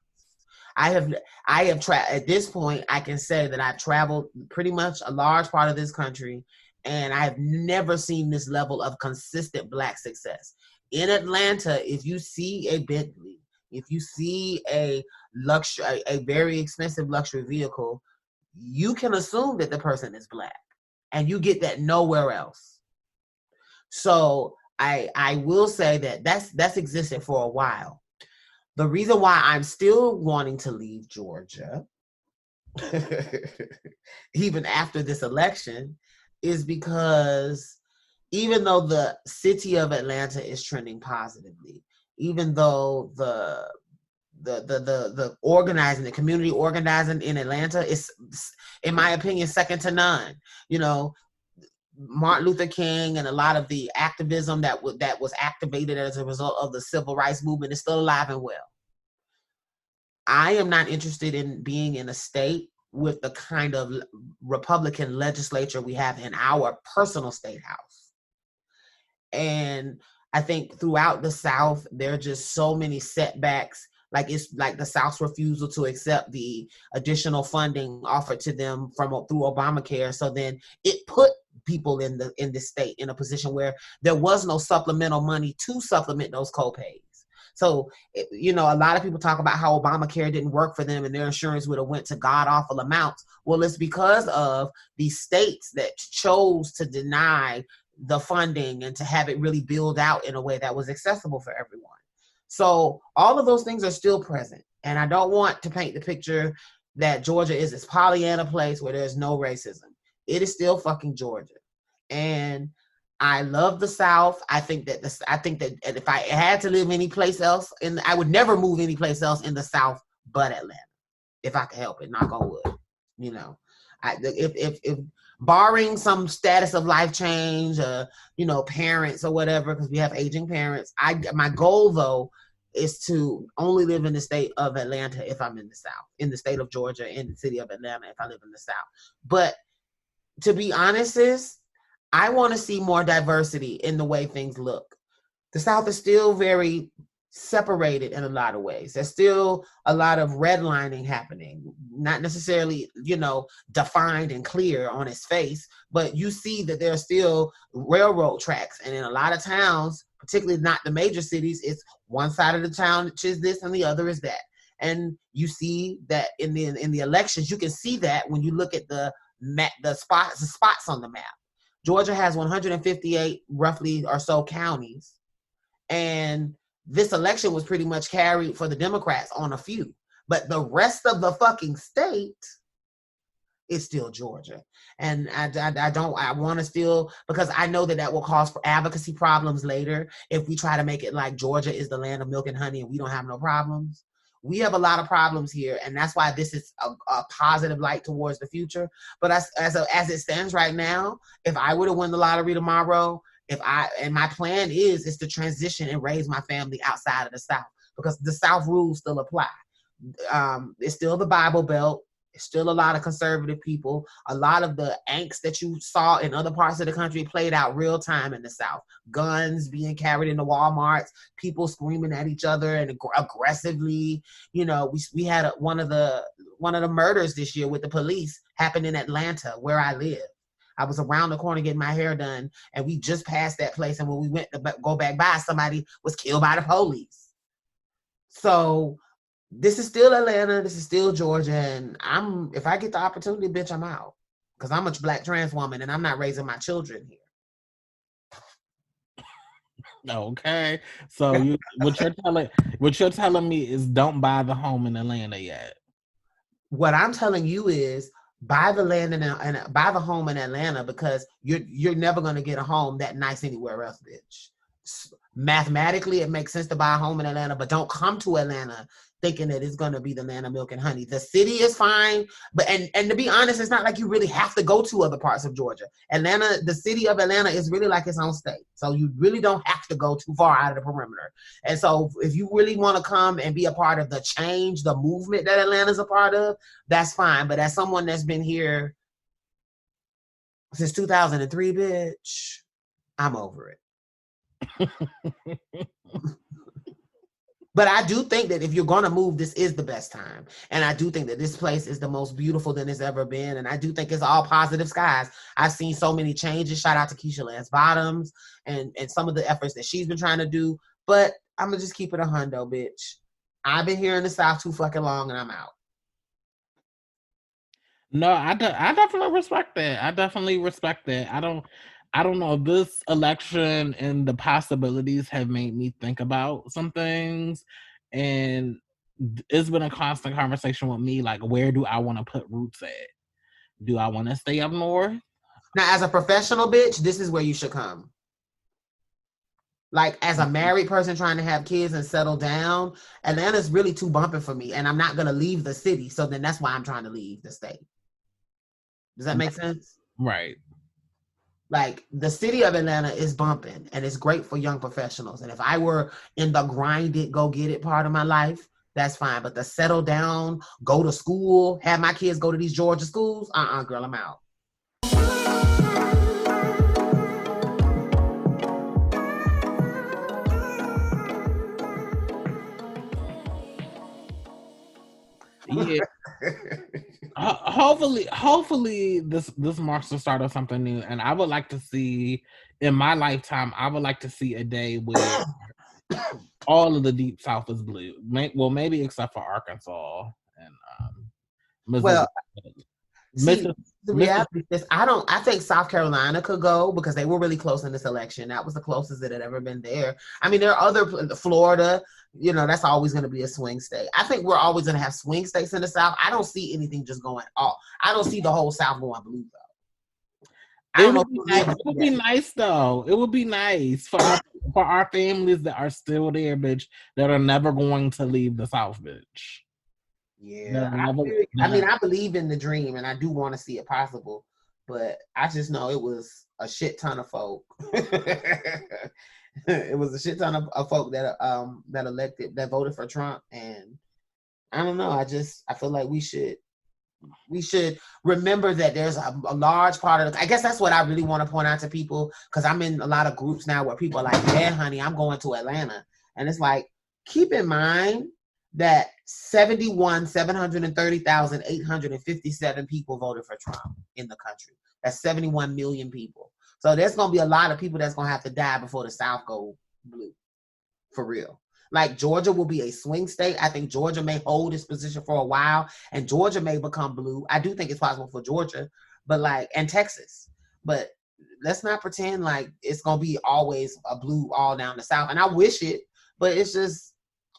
I have at this point, I can say that I've traveled pretty much a large part of this country, And I've never seen this level of consistent Black success. In Atlanta, if you see a Bentley, if you see a very expensive luxury vehicle, you can assume that the person is Black, and you get that nowhere else. So I will say that that's existed for a while. The reason why I'm still wanting to leave Georgia, even after this election, is because even though the city of Atlanta is trending positively, even though the organizing, the community organizing in Atlanta is, in my opinion, second to none. You know, Martin Luther King and a lot of the activism that was activated as a result of the civil rights movement is still alive and well. I am not interested in being in a state with the kind of Republican legislature we have in our personal state house. And I think throughout the South, there are just so many setbacks. Like, it's like the South's refusal to accept the additional funding offered to them through Obamacare. So then it put people in the state in a position where there was no supplemental money to supplement those co-pays. So, you know, a lot of people talk about how Obamacare didn't work for them and their insurance would have went to god-awful amounts. Well, it's because of these states that chose to deny the funding and to have it really build out in a way that was accessible for everyone. So all of those things are still present. And I don't want to paint the picture that Georgia is this Pollyanna place where there's no racism. It is still fucking Georgia. And I love the South. I think that if I had to live any place else, I would never move any place else in the South but Atlanta, if I could help it. Knock on wood. You know, if barring some status of life change, you know, parents or whatever, because we have aging parents. My goal though is to only live in the state of Atlanta if I'm in the South, in the state of Georgia, in the city of Atlanta if I live in the South. But to be honest, sis, I want to see more diversity in the way things look. The South is still very separated in a lot of ways. There's still a lot of redlining happening, not necessarily, you know, defined and clear on its face, but you see that there's still railroad tracks. And in a lot of towns, particularly not the major cities, it's one side of the town which is this and the other is that. And you see that in the elections, you can see that when you look at the spots on the map. Georgia has 158 roughly or so counties, and this election was pretty much carried for the Democrats on a few, but the rest of the fucking state is still Georgia. And I want to still, because I know that will cause for advocacy problems later if we try to make it like Georgia is the land of milk and honey and we don't have no problems. We have a lot of problems here, and that's why this is a positive light towards the future. But as it stands right now, if I were to win the lottery tomorrow, and my plan is to transition and raise my family outside of the South, because the South rules still apply. It's still the Bible Belt. It's still a lot of conservative people. A lot of the angst that you saw in other parts of the country played out real time in the South. Guns being carried into Walmarts, people screaming at each other and aggressively. You know, we had one of the murders this year with the police happened in Atlanta, where I live. I was around the corner getting my hair done, and we just passed that place. And when we went to go back by, somebody was killed by the police. So this is still Atlanta. This is still Georgia. And if I get the opportunity, bitch, I'm out. Because I'm a Black trans woman and I'm not raising my children here. Okay. So what you're telling me is don't buy the home in Atlanta yet. What I'm telling you is buy the land and buy the home in Atlanta, because you're never going to get a home that nice anywhere else, bitch. Mathematically, it makes sense to buy a home in Atlanta, but don't come to Atlanta thinking that it's going to be the land of milk and honey. The city is fine, but and to be honest, it's not like you really have to go to other parts of Georgia. Atlanta, the city of Atlanta is really like its own state. So you really don't have to go too far out of the perimeter. And so if you really want to come and be a part of the change, the movement that Atlanta's a part of, that's fine. But as someone that's been here since 2003, bitch, I'm over it. But I do think that if you're going to move, this is the best time. And I do think that this place is the most beautiful than it's ever been. And I do think it's all positive skies. I've seen so many changes. Shout out to Keisha Lance Bottoms and some of the efforts that she's been trying to do. But I'm going to just keep it a hundo, bitch. I've been here in the South too fucking long and I'm out. No, I definitely respect that. I definitely respect that. I don't know. This election and the possibilities have made me think about some things, and it's been a constant conversation with me. Like, where do I want to put roots at? Do I want to stay up north? Now, as a professional bitch, this is where you should come. Like, as a married person trying to have kids and settle down, Atlanta's really too bumping for me, and I'm not going to leave the city. So then that's why I'm trying to leave the state. Does that make sense? Right. Like, the city of Atlanta is bumping, and it's great for young professionals. And if I were in the grind it, go get it part of my life, that's fine. But to settle down, go to school, have my kids go to these Georgia schools, girl, I'm out. Yeah. Hopefully this marks the start of something new. And I would like to see, in my lifetime, I would like to see a day where all of the Deep South is blue. Well, maybe except for Arkansas and Missouri. Well, see, the reality is, I think South Carolina could go because they were really close in this election. That was the closest that had ever been there. I mean, there are other, Florida, that's always going to be a swing state. I think we're always going to have swing states in the South. I don't see anything just going off. I don't see the whole South going blue, though. It would be nice, though. It would be nice for our families that are still there, bitch, that are never going to leave the South, bitch. Yeah, I believe in the dream, and I do want to see it possible, but I just know it was a shit ton of folk. It was a shit ton of folk that voted for Trump, and I don't know. I feel like we should remember that there's a large part of I guess that's what I really want to point out to people, because I'm in a lot of groups now where people are like, yeah, honey, I'm going to Atlanta, and it's like, keep in mind that 730,857 people voted for Trump in the country. That's 71 million people. So there's going to be a lot of people that's going to have to die before the South go blue. For real. Like, Georgia will be a swing state. I think Georgia may hold its position for a while, and Georgia may become blue. I do think it's possible for Georgia, and Texas. But let's not pretend like it's going to be always a blue all down the South. And I wish it, but it's just,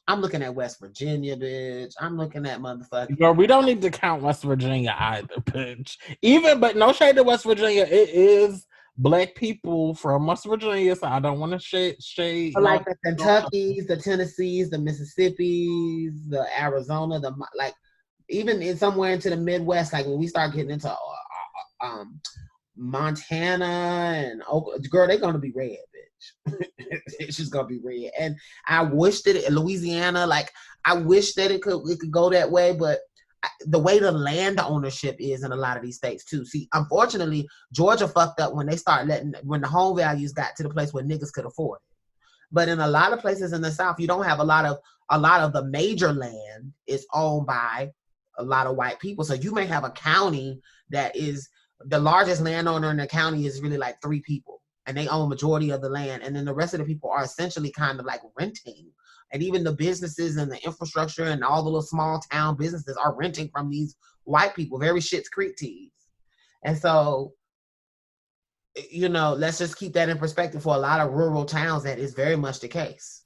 I'm looking at West Virginia, bitch. I'm looking at motherfucking. Girl, we don't need to count West Virginia either, bitch. But no shade to West Virginia. It is Black people from West Virginia, so I don't want to shade. But like the Kentuckys, the Tennessees, the Mississippis, the Arizona, even in somewhere into the Midwest, like when we start getting into Montana and Oklahoma, girl, they're gonna be red, bitch. It's just gonna be red. And I wish that Louisiana, I wish that it could go that way, but the way the land ownership is in a lot of these states too. See, unfortunately, Georgia fucked up when they start when the home values got to the place where niggas could afford it. But in a lot of places in the South, you don't have a lot of the major land is owned by a lot of white people. So you may have a county that is the largest landowner in the county is really like 3 people, and they own majority of the land. And then the rest of the people are essentially kind of like renting. And even the businesses and the infrastructure and all the little small town businesses are renting from these white people, very Schitt's Creek tees. And so, let's just keep that in perspective. For a lot of rural towns, that is very much the case.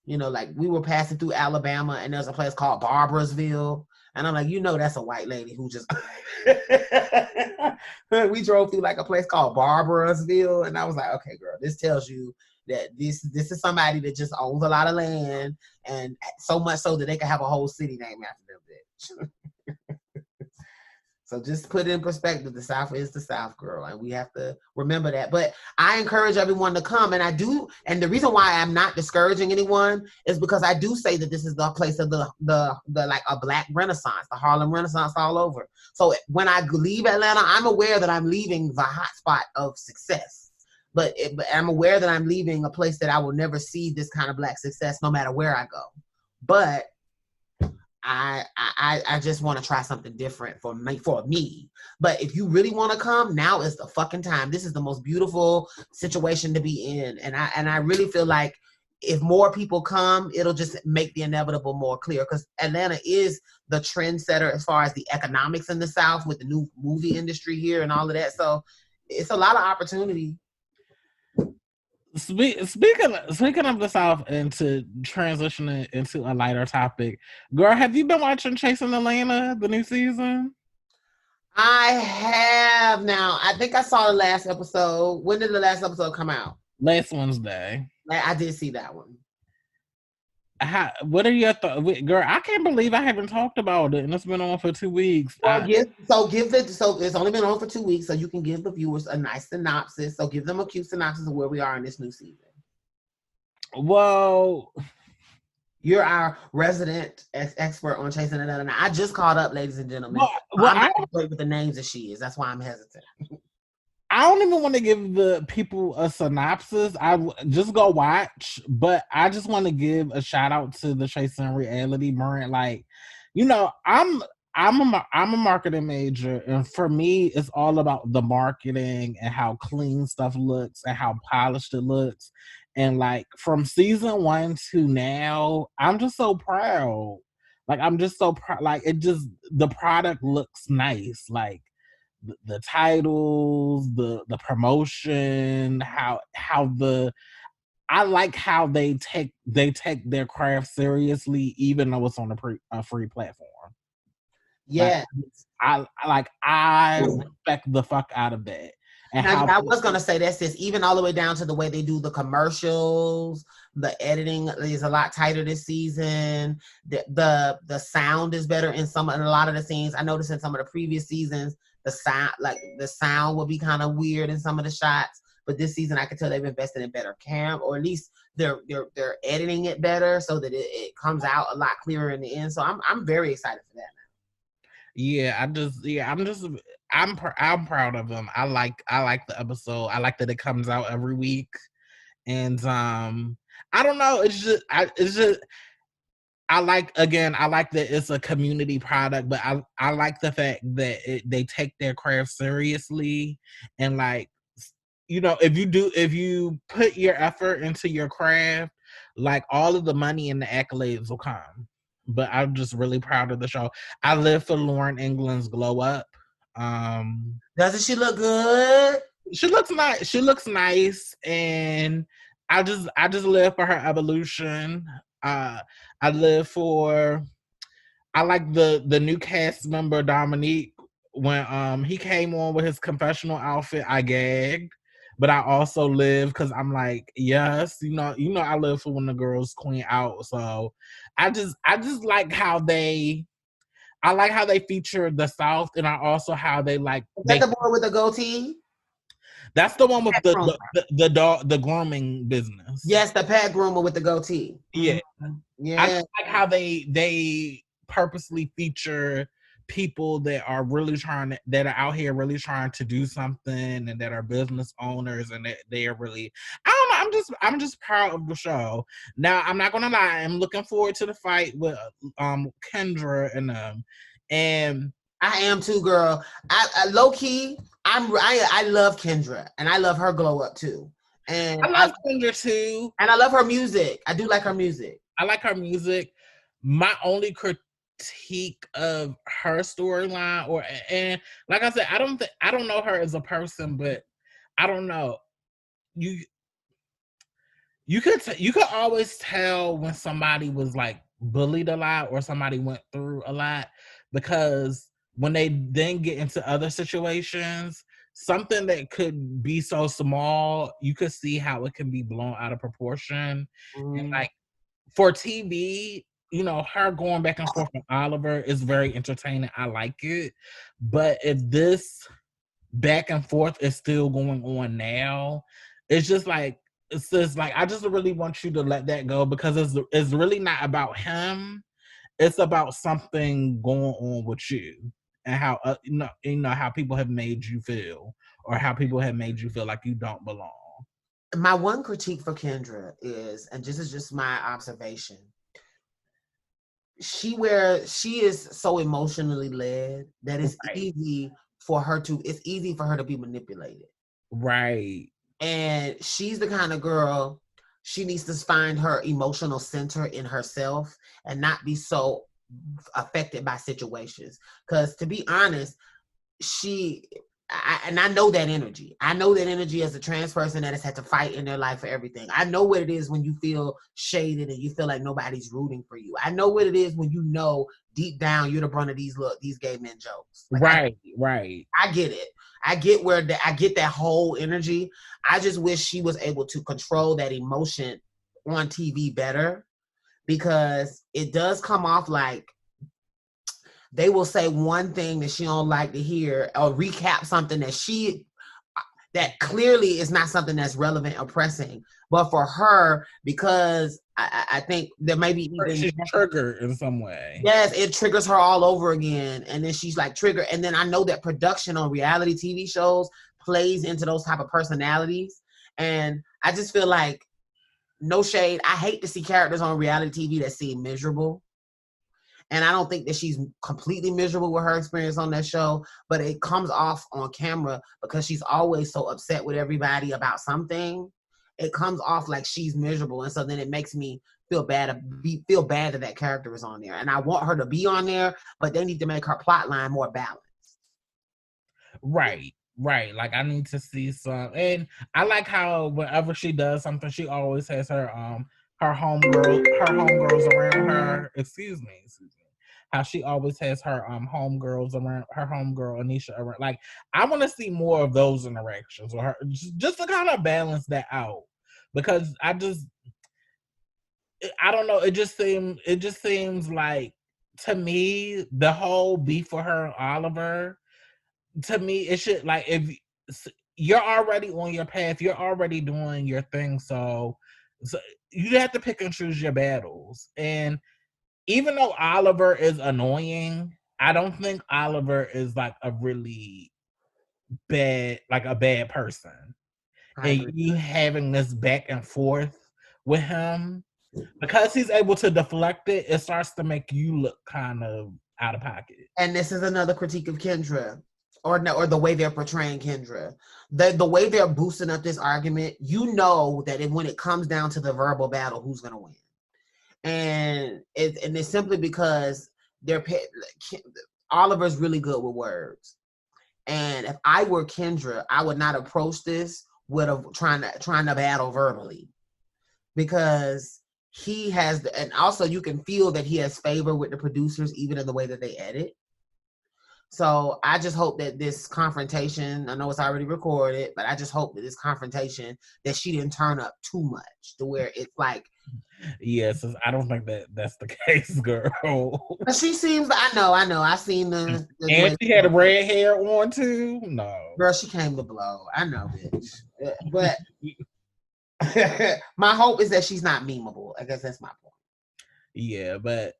Like we were passing through Alabama, and there's a place called Barbersville. And I'm like, that's a white lady who just... We drove through like a place called Barbersville, and I was like, okay, girl, this tells you that this is somebody that just owns a lot of land, and so much so that they can have a whole city named after them, bitch. So just put it in perspective. The South is the South, girl, and we have to remember that. But I encourage everyone to come, and I do. And the reason why I'm not discouraging anyone is because I do say that this is the place of the like a Black Renaissance, the Harlem Renaissance all over. So when I leave Atlanta, I'm aware that I'm leaving the hotspot of success, but I'm aware that I'm leaving a place that I will never see this kind of Black success, no matter where I go. but I just want to try something different for me. But if you really want to come, now is the fucking time. This is the most beautiful situation to be in, and I really feel like if more people come, it'll just make the inevitable more clear. Because Atlanta is the trendsetter as far as the economics in the South with the new movie industry here and all of that. So it's a lot of opportunity. Speaking of the South and to transitioning into a lighter topic, girl, have you been watching Chasing Atlanta, the new season? I have now. I think I saw the last episode. When did the last episode come out? Last Wednesday. I did see that one. What are your thoughts, girl? I can't believe I haven't talked about it, and it's been on for 2 weeks. Well, so it's only been on for 2 weeks, so you can give the viewers a nice synopsis. So give them a cute synopsis of where we are in this new season. Well, you're our resident expert on Chasing Atlanta. Now, I just caught up, ladies and gentlemen. I'm not great with the names that she is. That's why I'm hesitant. I don't even want to give the people a synopsis. I just go watch, but I just want to give a shout out to the Chasing Reality brand. Like, you know, I'm a marketing major, and for me, it's all about the marketing and how clean stuff looks and how polished it looks. And like from season 1 to now, I'm just so proud. Like I'm just so proud. Like the product looks nice. Like the titles, the promotion, I like how they take their craft seriously, even though it's on a free platform. Yeah, I respect the fuck out of that. And now, I was gonna say this even all the way down to the way they do the commercials. The editing is a lot tighter this season. The sound is better in a lot of the scenes. I noticed in some of the previous seasons, the sound will be kind of weird in some of the shots. But this season, I can tell they've invested in better cam, or at least they're editing it better so that it comes out a lot clearer in the end. So I'm very excited for that now. Yeah, I'm proud of them. I like the episode. I like that it comes out every week, and I don't know. I like that it's a community product, but I like the fact that they take their craft seriously, and like, you know, if you put your effort into your craft, like all of the money and the accolades will come. But I'm just really proud of the show. I live for Lauren England's glow up. Doesn't she look good? She looks nice. She looks nice, and I just live for her evolution. I live for. I like the new cast member Dominique. When he came on with his confessional outfit, I gagged. But I also live because I'm like, yes, you know, I live for when the girls queen out. So I just I like how they feature the South, and I also how they like. Is that the boy with the goatee? That's the one with the grooming business. Yes, the pet groomer with the goatee. Yeah, yeah. I like how they purposely feature people that are out here really trying to do something, and that are business owners, and that they are really. I don't know. I'm just proud of the show. Now, I'm not gonna lie. I'm looking forward to the fight with Kendra and them, and I am too, girl. I low key. I love Kendra, and I love her glow up too. And I love Kendra too, and I love her music. I do like her music. I like her music. My only critique of her storyline, and like I said, I don't know her as a person, but I don't know. You could always tell when somebody was like bullied a lot or somebody went through a lot, because when they then get into other situations, something that could be so small, you could see how it can be blown out of proportion. And like for TV, you know, her going back and forth with Oliver is very entertaining. I like it. But if this back and forth is still going on now, it's just like I just really want you to let that go, because it's really not about him. It's about something going on with you, and how you know how people have made you feel, or how people have made you feel like you don't belong. My one critique for Kendra is, and this is just my observation, she is so emotionally led that it's easy for her to be manipulated. Right. And she's the kind of girl, she needs to find her emotional center in herself and not be so affected by situations. Because to be honest, I know that energy. I know that energy as a trans person that has had to fight in their life for everything. I know what it is when you feel shaded and you feel like nobody's rooting for you. I know what it is when you know deep down you're the brunt of these gay men jokes. Like, right. I get it. I get I get that whole energy. I just wish she was able to control that emotion on TV better, because it does come off like they will say one thing that she don't like to hear or recap something that clearly is not something that's relevant or pressing. But for her, because I think there may be even she's triggered in some way. Yes, it triggers her all over again. And then she's like triggered. And then I know that production on reality TV shows plays into those type of personalities. And I just feel like, no shade, I hate to see characters on reality TV that seem miserable. And I don't think that she's completely miserable with her experience on that show, but it comes off on camera because she's always so upset with everybody about something. It comes off like she's miserable. And so then it makes me feel bad that that character is on there. And I want her to be on there, but they need to make her plot line more balanced. Right. Like, I need to see some. And I like how whenever she does something, she always has her homegirls around her. Excuse me. How she always has her homegirls around, her homegirl Anisha around. Like, I want to see more of those interactions with her, just to kind of balance that out. Because I don't know. It just seems like, to me, the whole beef for her and Oliver, to me, it should, like, if you're already on your path, you're already doing your thing, so you have to pick and choose your battles. And even though Oliver is annoying, I don't think Oliver is like a really bad person. And you having this back and forth with him, because he's able to deflect it, it starts to make you look kind of out of pocket. And this is another critique of Kendra, or the way they're portraying Kendra. The way they're boosting up this argument, you know that when it comes down to the verbal battle, who's going to win? And it's simply because Oliver's really good with words. And if I were Kendra, I would not approach this with trying to battle verbally, because he has, and also you can feel that he has favor with the producers, even in the way that they edit. So I just hope that this confrontation, I know it's already recorded, but I just hope that this confrontation, that she didn't turn up too much to where it's like. Yes, I don't think that's the case, girl. But she seems, I know. I seen the and she had a red hair on too. No, girl, she came to blow. I know, bitch. But my hope is that she's not memeable. I guess that's my point. Yeah, but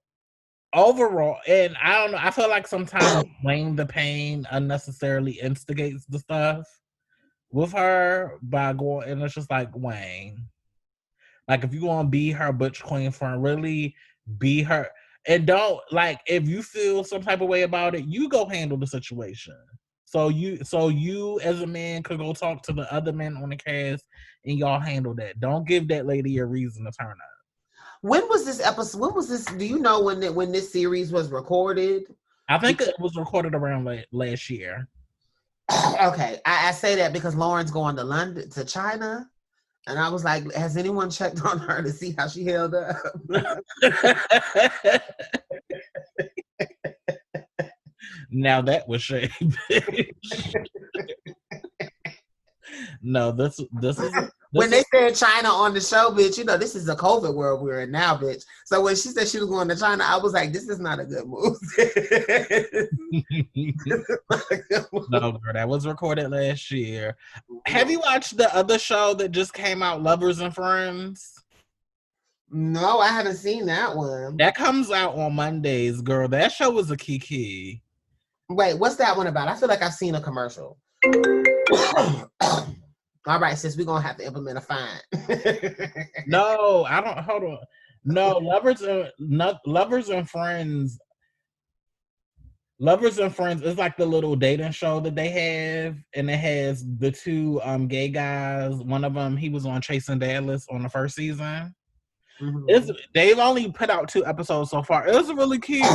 overall, and I don't know, I feel like sometimes Wayne the Pain unnecessarily instigates the stuff with her by going, and it's just like, Wayne, like, if you want to be her butch queen friend, really be her, and don't, like, if you feel some type of way about it, you go handle the situation. So you as a man could go talk to the other men on the cast and y'all handle that. Don't give that lady a reason to turn up. When was this episode? When was this? Do you know when this series was recorded? I think it was recorded around last year. Okay, I say that because Lauren's going to China, and I was like, has anyone checked on her to see how she held up? Now that was shade. No, this is when they said China on the show, bitch, you know, this is the COVID world we're in now, bitch. So when she said she was going to China, I was like, this is not a good move. No, girl, that was recorded last year. Have you watched the other show that just came out, Lovers and Friends? No, I haven't seen that one. That comes out on Mondays, girl. That show was a kiki. Wait, what's that one about? I feel like I've seen a commercial. All right, sis, we're gonna have to implement a fine. No, I don't. Hold on. No, lovers and friends. Lovers and Friends is like the little dating show that they have, and it has the two gay guys. One of them, he was on Chasing Dallas on the first season. Mm-hmm. They've only put out 2 episodes so far. It was really cute.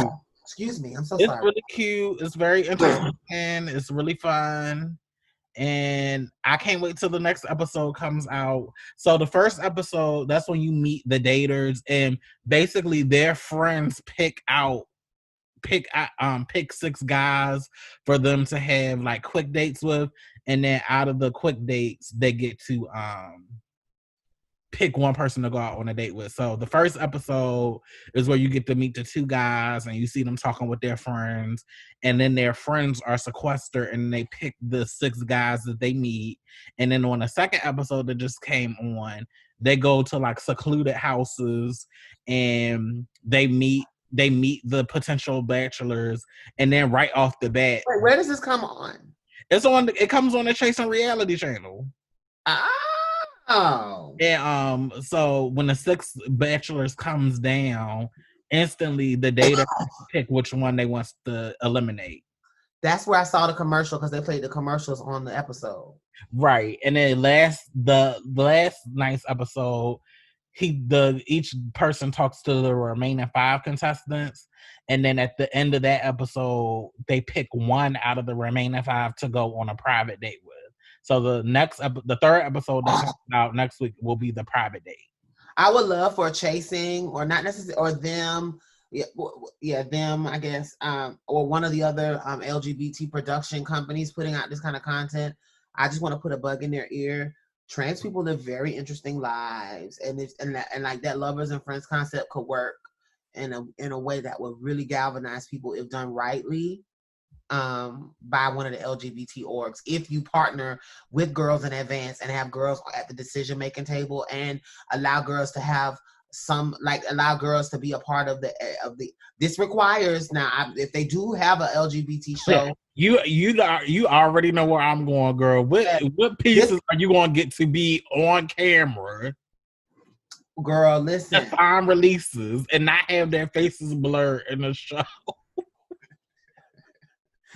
Excuse me, I'm so It's sorry. really cute. It's very interesting. It's really fun. And I can't wait till the next episode comes out. So the first episode, that's when you meet the daters, and basically their friends pick 6 guys for them to have like quick dates with, and then out of the quick dates they get to pick one person to go out on a date with. So the first episode is where you get to meet the 2 guys and you see them talking with their friends, and then their friends are sequestered and they pick the 6 guys that they meet. And then on the second episode that just came on, they go to like secluded houses and they meet the potential bachelors. And then right off the bat, Wait, where does this come on? it comes on the Chasing Reality channel. Oh. And so when the 6 bachelors comes down, instantly the data pick which one they wants to eliminate. That's where I saw the commercial, because they played the commercials on the episode. Right. And then the last night's episode, each person talks to the remaining 5 contestants, and then at the end of that episode they pick one out of the remaining 5 to go on a private date with. So the third episode that comes out next week will be the private date. I would love for Chasing, or not necessarily, or them, them, I guess, or one of the other LGBT production companies putting out this kind of content. I just want to put a bug in their ear. Trans people live very interesting lives, and like that lovers and friends concept could work in a way that would really galvanize people if done rightly. By one of the LGBT orgs, if you partner with girls in advance and have girls at the decision making table, and allow girls to have allow girls to be a part of the this requires, now if they do have a LGBT show, you already know where I'm going, girl. What pieces are you going to get to be on camera, girl? Listen, time releases and not have their faces blurred in the show.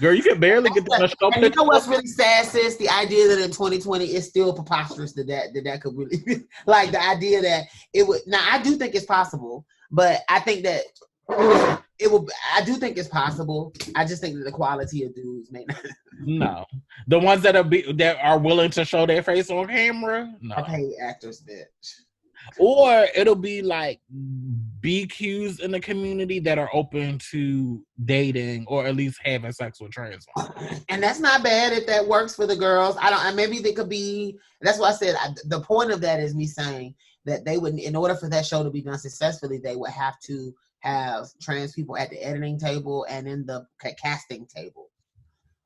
Girl, you can barely get the show. And you know what's really sad, sis? The idea that in 2020 it's still preposterous that could really be, like the idea that it would. Now I do think it's possible, but I think that it will. I do think it's possible. I just think that the quality of dudes may not. No, the ones that are willing to show their face on camera. No, are paid actors, bitch. Or it'll be like BQs in the community that are open to dating or at least having sex with trans women. And that's not bad if that works for the girls. Maybe they could be. That's why I said the point of that is me saying that they would, in order for that show to be done successfully, they would have to have trans people at the editing table and in the casting table,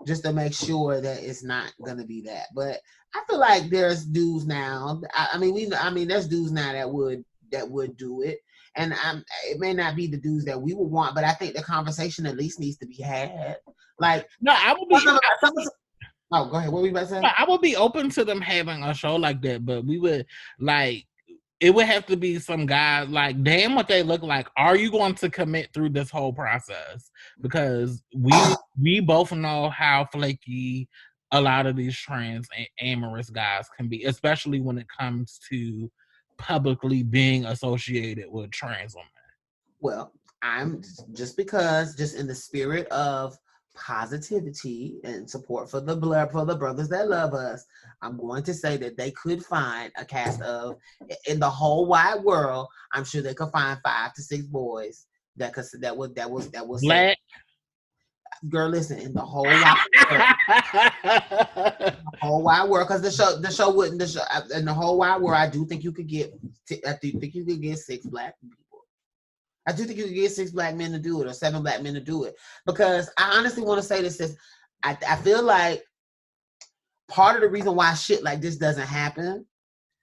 just to make sure that it's not going to be that. But I feel like there's dudes now. There's dudes now that would do it, and it may not be the dudes that we would want, but I think the conversation at least needs to be had. Like, no, I would be. Oh, go ahead. What were you about to say? I would be open to them having a show like that, but we would like. It would have to be some guy like, damn what they look like. Are you going to commit through this whole process? Because we both know how flaky a lot of these trans and amorous guys can be, especially when it comes to publicly being associated with trans women. Well, I'm just in the spirit of positivity and support for the brothers that love us, I'm going to say that they could find a cast of, in the whole wide world, I'm sure they could find 5 to 6 boys that was black. Girl, listen, in the whole wide world, because the show wouldn't, in the whole wide world, I do think you could get 6 black people. I do think you could get 6 black men to do it, or 7 black men to do it. Because I honestly want to say this, I feel like part of the reason why shit like this doesn't happen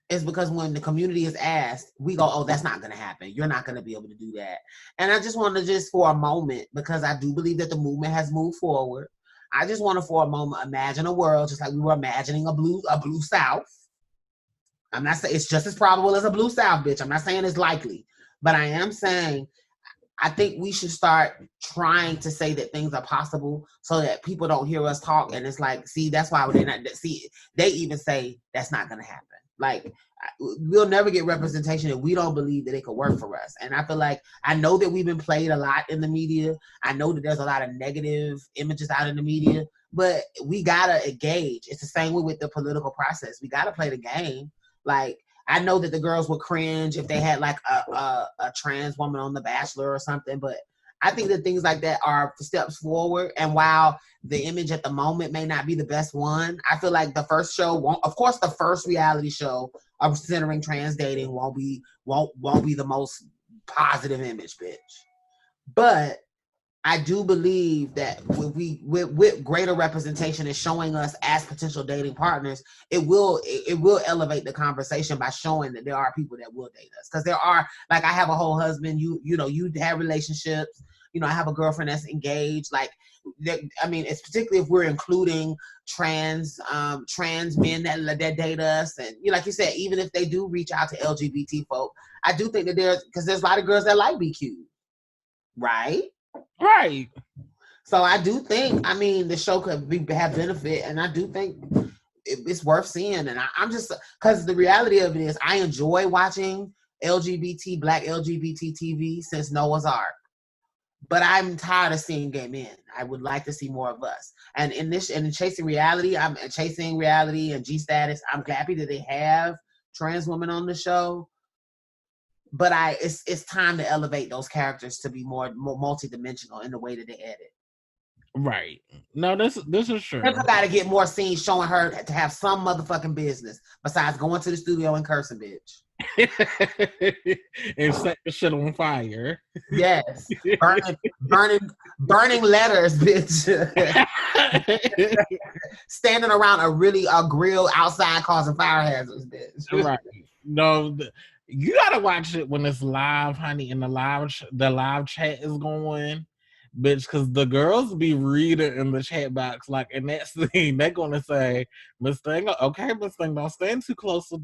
is because when the community is asked, we go, oh, that's not going to happen. You're not going to be able to do that. And I just want to for a moment, because I do believe that the movement has moved forward, I just want to for a moment imagine a world just like we were imagining a blue South. I'm not saying it's just as probable as a blue South, bitch. I'm not saying it's likely. But I am saying, I think we should start trying to say that things are possible so that people don't hear us talk. And it's like, see, that's why they're not, see, they even say that's not going to happen. Like, we'll never get representation if we don't believe that it could work for us. And I feel like, I know that we've been played a lot in the media. I know that there's a lot of negative images out in the media, but we got to engage. It's the same way with the political process. We got to play the game. Like, I know that the girls would cringe if they had like a trans woman on The Bachelor or something, but I think that things like that are steps forward. And while the image at the moment may not be the best one, I feel like the first show won't, of course, the first reality show of centering trans dating won't be the most positive image, bitch. But I do believe that with greater representation and showing us as potential dating partners, it will elevate the conversation by showing that there are people that will date us. Because there are, like, I have a whole husband. You know, you have relationships. You know, I have a girlfriend that's engaged. Like, I mean, it's particularly if we're including trans men that date us, and like you said, even if they do reach out to LGBT folk, I do think that there's a lot of girls that like BQ, right? Right. So I do think, I mean, the show could have benefit, and I do think it's worth seeing. And I'm just, because the reality of it is, I enjoy watching Black LGBT TV since Noah's Ark. But I'm tired of seeing gay men. I would like to see more of us. And in Chasing Reality, I'm Chasing Reality and G Status. I'm happy that they have trans women on the show. But it's time to elevate those characters to be more multidimensional in the way that they edit. Right. No, this is true. People got to get more scenes showing her to have some motherfucking business besides going to the studio and cursing, bitch. And set the shit on fire. Yes. Burning letters, bitch. Standing around a grill outside causing fire hazards, bitch. Right. No, you gotta watch it when it's live, honey, and the live chat is going, bitch, because the girls be reading in the chat box, like, in that scene, they're gonna say, Miss Thing, okay, Miss Thing, don't stand too close to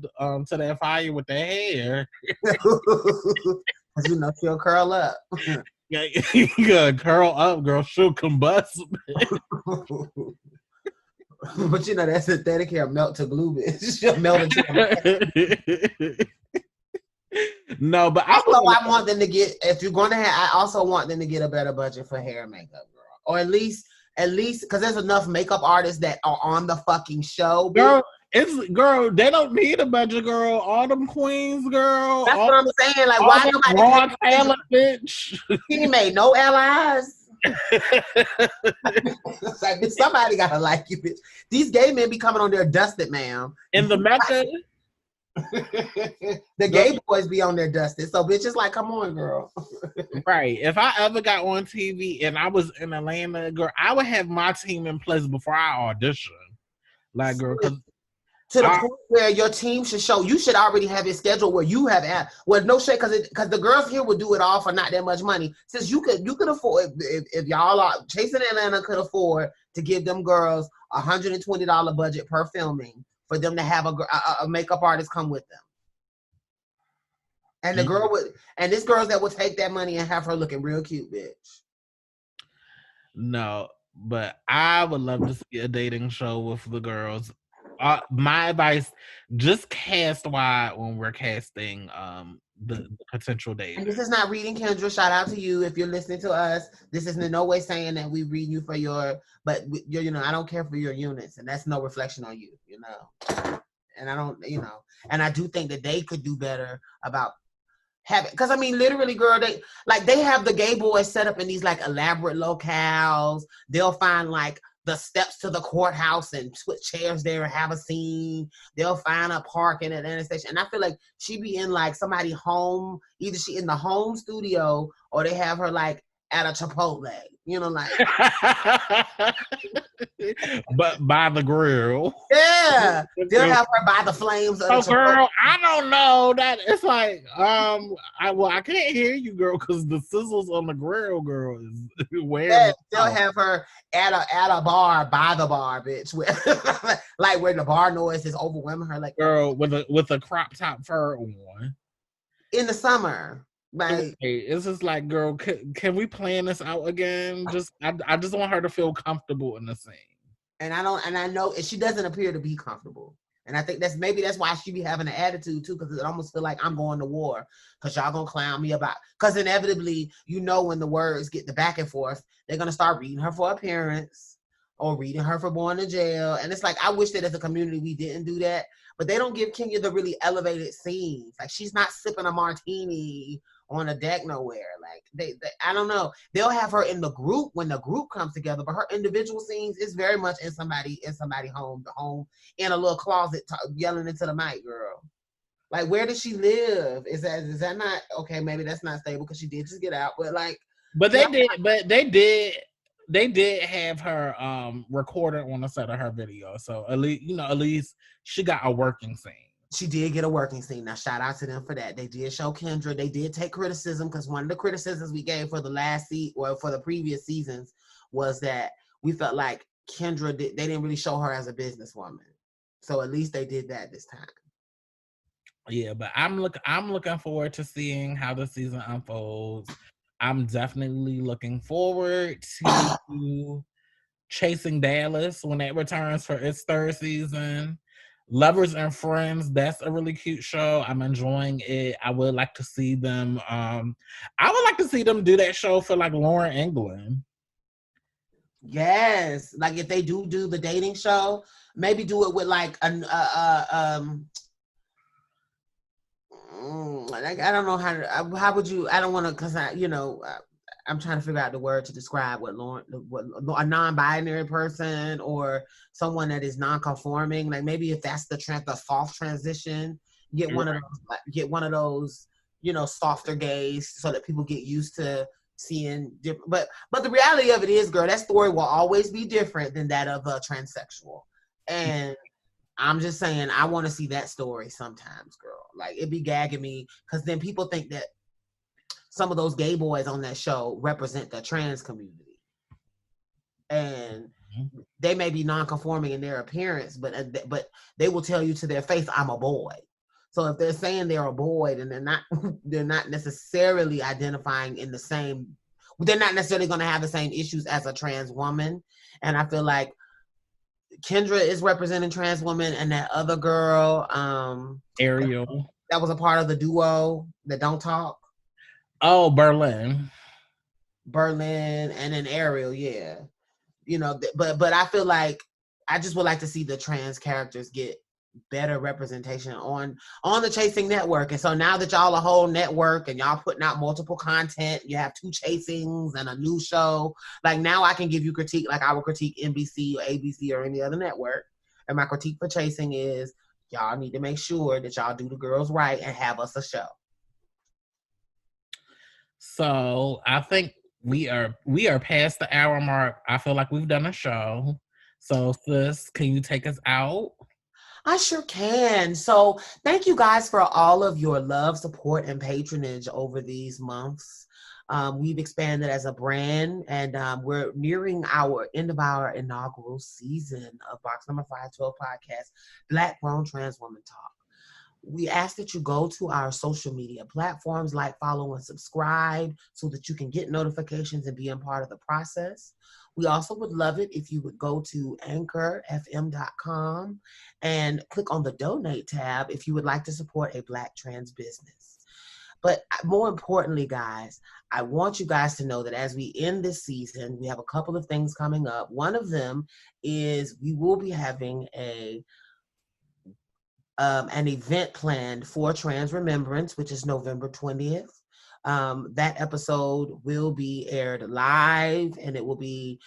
that fire with that hair. Because she'll curl up. Yeah, you gotta curl up, girl, she'll combust. But that synthetic hair melt to glue, bitch. She'll melt into No, but I want them to get, if you're going to I also want them to get a better budget for hair and makeup, girl. Or at least, because there's enough makeup artists that are on the fucking show, girl. Girl, they don't need a budget, girl. All them queens, girl. That's what I'm saying. Like, why nobody raw talent, bitch? He made no allies. Like, somebody gotta like you, bitch. These gay men be coming on there dusted, ma'am. In the Mecca. The gay boys be on there dusted. So bitch is like, come on, girl. Right. If I ever got on TV and I was in Atlanta, girl, I would have my team in place before I audition. Like, girl, to the point where your team should show, you should already have it scheduled where you have no shit, because the girls here would do it all for not that much money. Since you could afford, if y'all are Chasing Atlanta could afford to give them girls $120 budget per filming for them to have a makeup artist come with them. And the girl this girls that would take that money and have her looking real cute, bitch. No, but I would love to see a dating show with the girls. My advice, just cast wide when we're casting the potential dating. And this is not reading Kendra. Shout out to you if you're listening to us. This is in no way saying that we read you for but I don't care for your units, and that's no reflection on you, And I don't, and I do think that they could do better about having, because I mean, literally, girl, they have the gay boys set up in these like elaborate locales. They'll find like the steps to the courthouse and put chairs there and have a scene. They'll find a parking at the intersection. And I feel like she be in like somebody home, either she in the home studio or they have her like at a Chipotle, like. But by the grill. Yeah. They'll have her by the flames of the Chipotle. Girl, I don't know. That it's like, I can't hear you, girl, because the sizzles on the grill, girl, is wearing. Yeah, they'll have her at a bar by the bar, bitch. Like where the bar noise is overwhelming her, like, girl with a crop top fur on. In the summer. Like, It's just like, girl, can we plan this out again? I just want her to feel comfortable in the scene. and I know, and she doesn't appear to be comfortable. And I think that's why she be having an attitude too, because it almost feel like I'm going to war because y'all gonna clown me about. Because inevitably, when the words get the back and forth, they're gonna start reading her for appearance or reading her for going to jail. And it's like, I wish that as a community we didn't do that, but they don't give Kenya the really elevated scenes. Like, she's not sipping a martini on a deck nowhere. Like, they I don't know. They'll have her in the group when the group comes together, but her individual scenes is very much in somebody home, in a little closet yelling into the mic, girl. Like, where does she live? Is that not okay? Maybe that's not stable because she did just get out, but like, they did have her recorded on the set of her video. So at least she got a working scene. She did get a working scene. Now, shout out to them for that. They did show Kendra. They did take criticism, because one of the criticisms we gave for for the previous seasons was that we felt like Kendra they didn't really show her as a businesswoman. So at least they did that this time. Yeah, but I'm looking forward to seeing how the season unfolds. I'm definitely looking forward to Chasing Dallas when it returns for its third season. Lovers and Friends, that's a really cute show. I'm enjoying it. I would like to see them do that show for like Lauren England. Yes, like if they do the dating show, maybe do it with like like, I don't know how would you, I don't want to, because I'm trying to figure out the word to describe what a non-binary person or someone that is non-conforming. Like, maybe if that's the soft transition, get one of those, softer gays, so that people get used to seeing different. But the reality of it is, girl, that story will always be different than that of a transsexual. And I'm just saying, I want to see that story sometimes, girl. Like, it be gagging me, because then people think that some of those gay boys on that show represent the trans community. And they may be non-conforming in their appearance, but they will tell you to their face, I'm a boy. So if they're saying they're a boy, then they're not necessarily identifying in the same, they're not necessarily going to have the same issues as a trans woman. And I feel like Kendra is representing trans women, and that other girl, Ariel, that was a part of the duo that don't talk. Oh, Berlin, and then Ariel, yeah. But I feel like I just would like to see the trans characters get better representation on the Chasing Network. And so now that y'all a whole network and y'all putting out multiple content, you have 2 chasings and a new show. Like, now I can give you critique like I would critique NBC or ABC or any other network. And my critique for Chasing is, y'all need to make sure that y'all do the girls right and have us a show. So I think we are past the hour mark. I feel like we've done a show. So sis, can you take us out? I sure can. So thank you guys for all of your love, support, and patronage over these months. We've expanded as a brand, and we're nearing our end of our inaugural season of Box Number 512 podcast, Black Grown Trans Woman Talk. We ask that you go to our social media platforms, like, follow, and subscribe, so that you can get notifications and be a part of the process. We also would love it if you would go to anchorfm.com and click on the donate tab if you would like to support a Black trans business. But more importantly, guys, I want you guys to know that as we end this season, we have a couple of things coming up. One of them is we will be having an event planned for Trans Remembrance, which is November 20th. That episode will be aired live, and it will be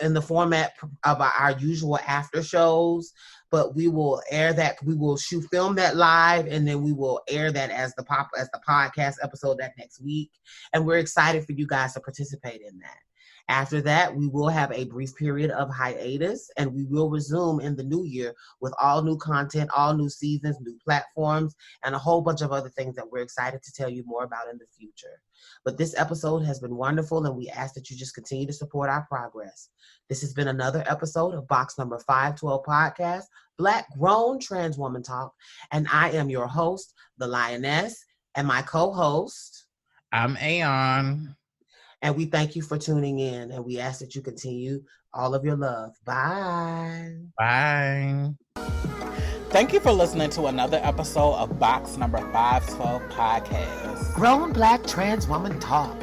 in the format of our usual after shows, but we will air that. We will film that live, and then we will air that as the podcast episode that next week. And we're excited for you guys to participate in that. After that, we will have a brief period of hiatus, and we will resume in the new year with all new content, all new seasons, new platforms, and a whole bunch of other things that we're excited to tell you more about in the future. But this episode has been wonderful, and we ask that you just continue to support our progress. This has been another episode of Box Number 512 Podcast, Black Grown Trans Woman Talk, and I am your host, the Lioness, and my co-host, I'm Aeon. And we thank you for tuning in, and we ask that you continue all of your love. Bye. Bye. Thank you for listening to another episode of Box Number 512 Podcast. Grown Black Trans Woman Talk.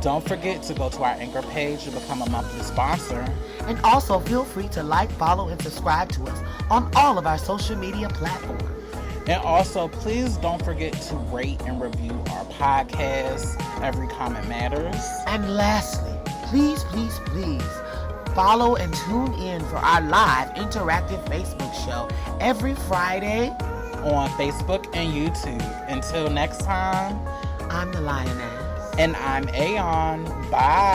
Don't forget to go to our Anchor page to become a monthly sponsor. And also feel free to like, follow, and subscribe to us on all of our social media platforms. And also, please don't forget to rate and review our podcast. Every comment matters. And lastly, please follow and tune in for our live interactive Facebook show every Friday on Facebook and YouTube. Until next time, I'm the Lioness. And I'm Aeon. Bye.